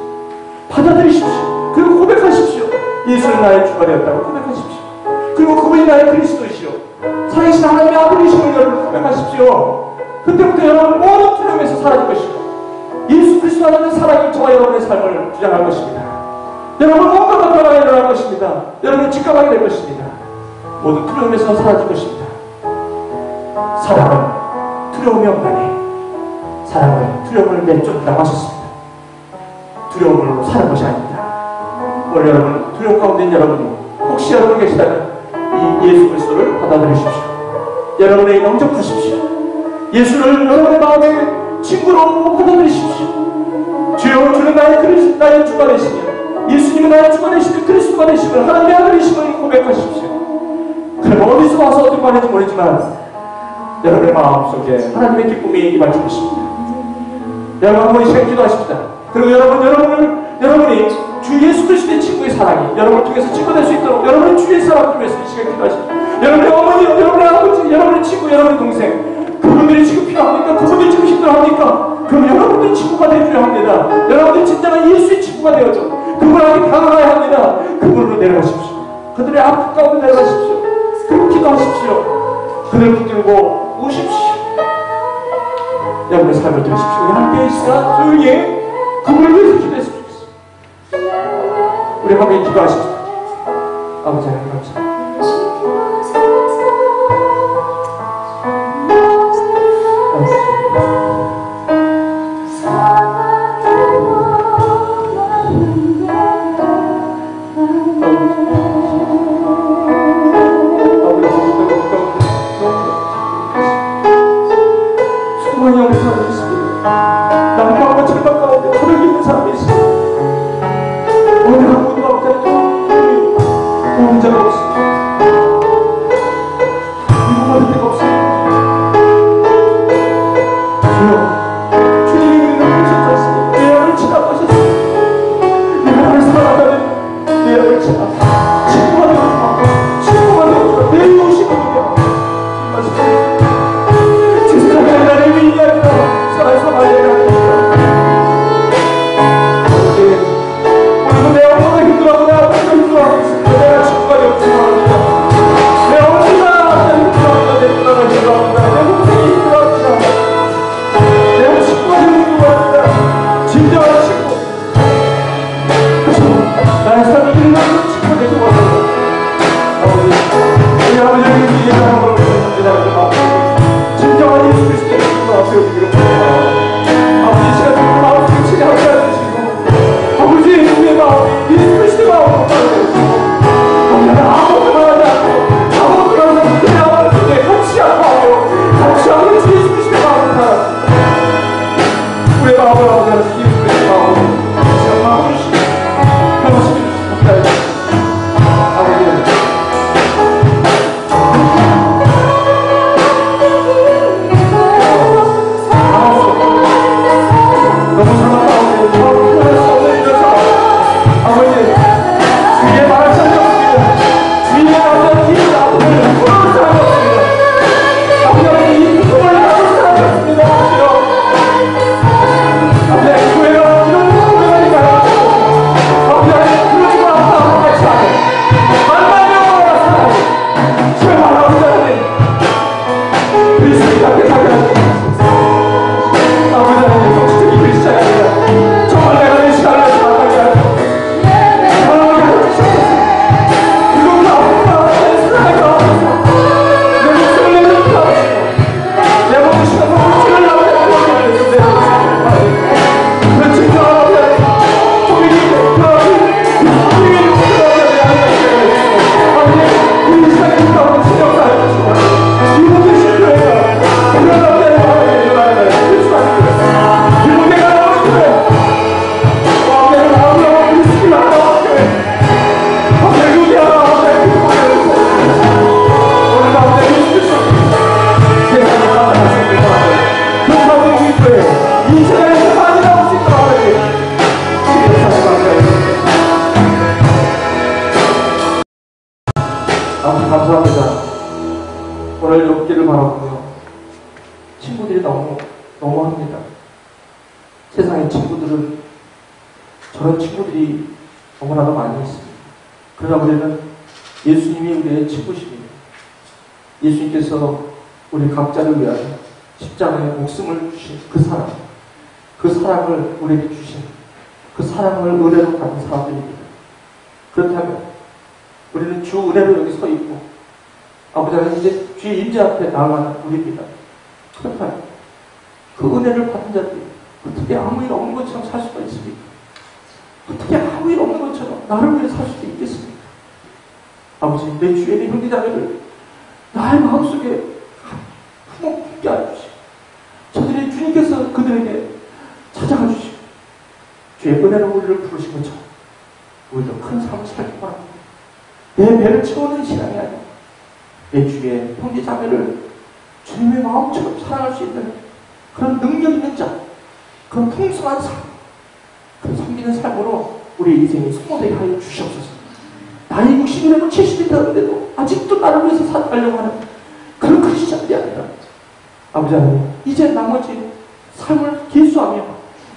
받아들이십시오. 그리고 고백하십시오. 예수는 나의 주가 되었다고 고백하십시오. 그리고 그분이 나의 그리스도이시오. 살아계신 하나님의 아들이심을 여러분 고백하십시오. 그때부터 여러분 모든 두려움에서 사라질 것이고 예수 그리스도 안에 사랑이 저와 여러분의 삶을 주장할 것입니다. 여러분 뭔가가 변화가 일어날 것입니다. 여러분은 직감하게 될 것입니다. 모든 두려움에서 사라질 것입니다. 사랑은 두려움이 없나니 사랑은 두려움을 내쫓는다고 하셨습니다. 두려움으로 사는 것이 아닙니다. 오늘 여러분 두려움 가운데 있는 여러분 혹시 여러분 계시다면 이 예수 그리스도를 받아들이십시오. 여러분의 영접하십시오. 예수를 여러분의 마음의 친구로 받아들이십시오. 주여 주는 나의 주가 되시며 예수님은 나의 주가 되시며 그리스도가 되시며 하나님의 아들이심을 고백하십시오. 그럼 어디서 와서 어떤 말인지 모르지만 여러분의 마음속에 하나님의 기쁨이 임할 것입니다. 여러분 한번 이 시간 기도하십시다. 그리고 여러분이 주 예수 그리스도의 친구의 사랑이 여러분을 통해서 친구될 수 있도록 여러분의 주위의 사람을 위해서 이 시간 기도하십시다. 여러분의 어머니, 여러분의 아버지, 여러분의 친구, 여러분의 동생 그분들이 지금 필요합니까? 그분들이 지금 힘들어합니까? 그럼 여러분들이 친구가 되어줘야 합니다. 여러분들이 진정한 예수의 친구가 되어줘 그분에게 다가가야 합니다. 그분으로 내려가십시오. 그들의 앞 가운데 내려가십시오. 그리고 기도하십시오. 그들을 붙들고 오십시오. 여러분의 삶을 드십시오. 함께 이 시간 조용히 그분을 위해서 기도했으면 좋겠습니다. 우리 함께 기도하십시오. 아버지 하나님 감사합니다. 기도해. 이 시간에서 많이 나올 수 있도록 하나님 주님의 사랑 감사합니다. 아버지 감사합니다. 오늘 엽기를 바라보며 친구들이 너무합니다. 세상의 친구들은 저런 친구들이 너무나도 많이 있습니다. 그러나 우리는 예수님이 우리의 친구십니다. 예수님께서 우리 각자를 위하여 십자가에 목숨을 주신 그 사랑, 그 사랑을 우리에게 주신 그 사랑을 은혜로 받은 사람들입니다. 그렇다면 우리는 주 은혜로 여기 서 있고 아버지 하나님 이제 주의 임재 앞에 나아가는 우리입니다. 그렇다면 그 은혜를 받은 자들이 어떻게 아무 일 없는 것처럼 살 수가 있습니까? 어떻게 아무 일 없는 것처럼 나를 위해 살 수도 있겠습니까? 아버지, 내 주위에 있는 형제자매를 나의 마음속에 품게 하주시고 저들의 주님께서 그들에게 찾아가 주시고 주의 은혜로 우리를 부르신 것처럼 우리도 큰 삶을 살기 바랍니다. 내 배를 채우는 신앙이 아니라 내 주위에 형제자매를 주님의 마음처럼 사랑할 수 있는 그런 능력 있는 자, 그런 풍성한 삶, 그 섬기는 삶으로 우리의 인생이 소모되게 하여 주시옵소서. 나이 60이라도 70이 되었는데도 아직도 나를 위해서 살아가려고 하는 그런 크리스찬들이 아니라 아버지 하나님, 이제 나머지 삶을 계수하며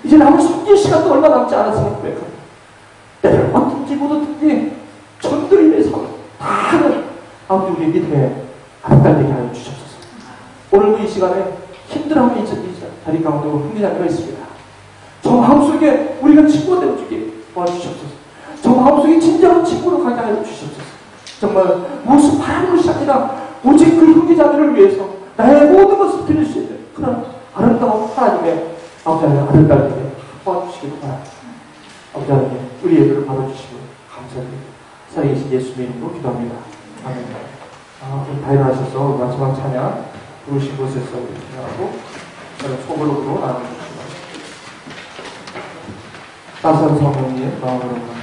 이제 남은 섬길 시간도 얼마 남지 않았음을 고백합니다. 때를 어떤지 못어떤지 전도인의 삶을 다 하는 아버지 우리의 믿음에 아름답게 하여 주시옵소서. 오늘도 이 시간에 힘들어하는 이 자리 가운데 흥미자가 있습니다. 저 마음속에 우리가 친구가 되어주게 도와주시옵소서. 저 마음속에 진정한 친구로 가게 하여 주시옵소서. 정말 무슨 바라는 것이 아니라 오직 그 형제자매를 위해서 나의 모든 것을 드릴 수 있는 그런 아름다운 하나님의 아버지 하나님 아름답게 도와주시기를 바랍니다. 아버지 하나님 우리 예배를 받아주시고 감사드립니다. 살아계신 예수님의 이름으로 기도합니다. 아멘. 우리 다 일어나셔서 마지막 찬양 부르신 곳에서 우리 기도하고 저는 소그룹으로 나눠주시기 바랍니다. 따스한 성령님 마음으로 가는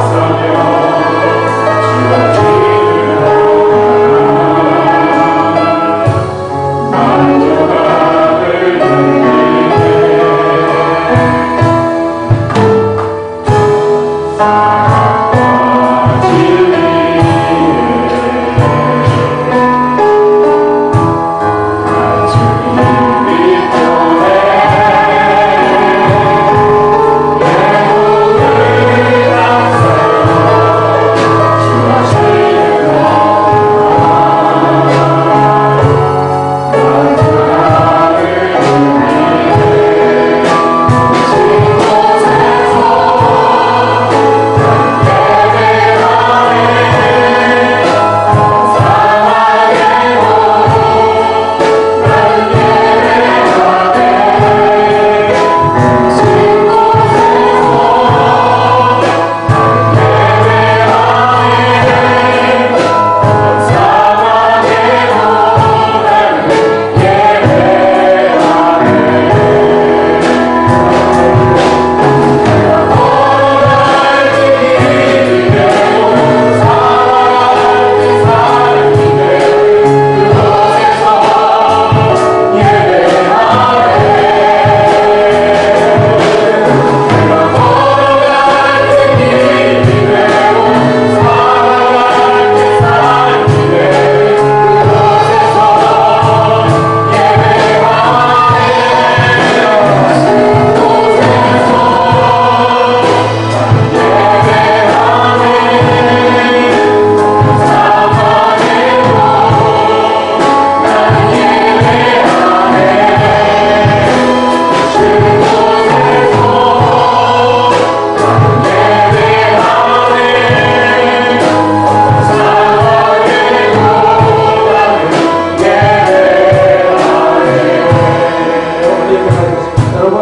Son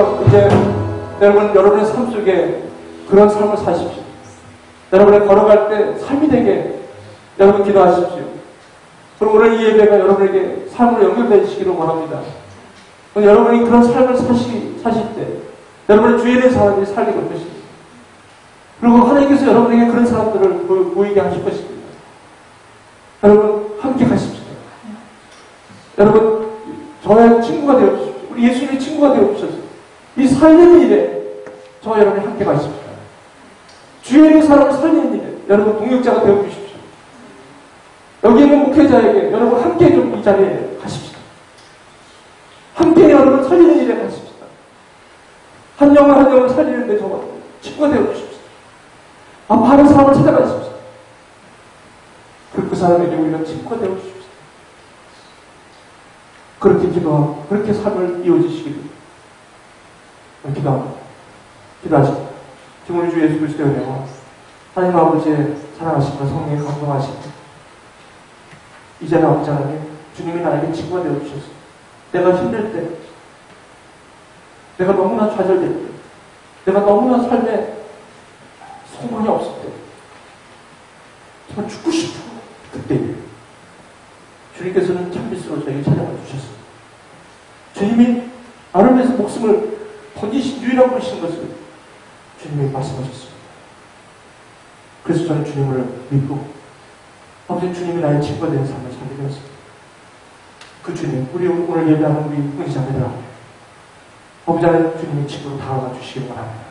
그래서 이제 여러분의 삶 속에 그런 삶을 사십시오. 여러분의 걸어갈 때 삶이 되게 여러분 기도하십시오. 그럼 오늘 이 예배가 여러분에게 삶으로 연결되시기를 원합니다. 여러분이 그런 삶을 사실 때 여러분의 주위에 있는 사람들이 살게 될 것입니다. 그리고 하나님께서 여러분에게 그런 사람들을 보이게 하실 것입니다. 여러분 함께 가십시오. 여러분 저의 친구가 되어주십시오. 우리 예수님의 친구가 되어주셔서 이 살리는 일에 저와 여러분이 함께 가십시오. 주위에 있는 사람을 살리는 일에 여러분 동역자가 되어주십시오. 여기 있는 목회자에게 여러분 함께 좀 이 자리에 가십시오. 함께 여러분 살리는 일에 가십시오. 한 영혼 한 영혼 살리는데 저와 친구가 되어주십시오. 아파하는 사람을 찾아가십시오. 그 사람에게 우리가 친구가 되어주십시오. 그렇게 기도하고 그렇게 삶을 이어지시기를 기도합니다. 기도하십니다. 지금 우리 주 예수 그리스도의 은혜와 하나님 아버지의 사랑하심과 성령의 감동하심 이제는 아버지 하나님 주님이 나에게 친구가 되어주셔서 내가 힘들 때 내가 너무나 좌절될 때 내가 너무나 삶에 소망이 없을 때 정말 죽고 싶어 그때 주님께서는 참빛으로 저에게 찾아와 주셨습니다. 주님이 나를 위해서 목숨을 던지신 유일한 분이신 것을 주님이 말씀하셨습니다. 그래서 저는 주님을 믿고 아버지 주님이 나의 친구가 되는 삶을 살게 되었습니다. 그 주님, 우리 오늘 예배하는 우리 형제자매들 아버지 하나님 주님의 친구로 다가가 주시기 바랍니다.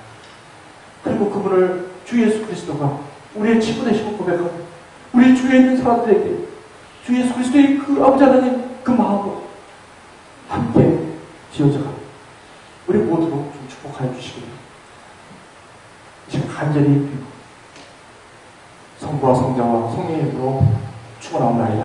그리고 그분을 주 예수 그리스도가 우리의 친구 되심을 고백하고 우리 주위에 있는 사람들에게 주 예수 그리스도의 그 아버지 하나님 그 마음으로 함께 지어져가 우리 모두로 좀 축복하여 주시기를 지금 간절히 비고 성부와 성자와 성령의 이름으로 축원하옵나이다.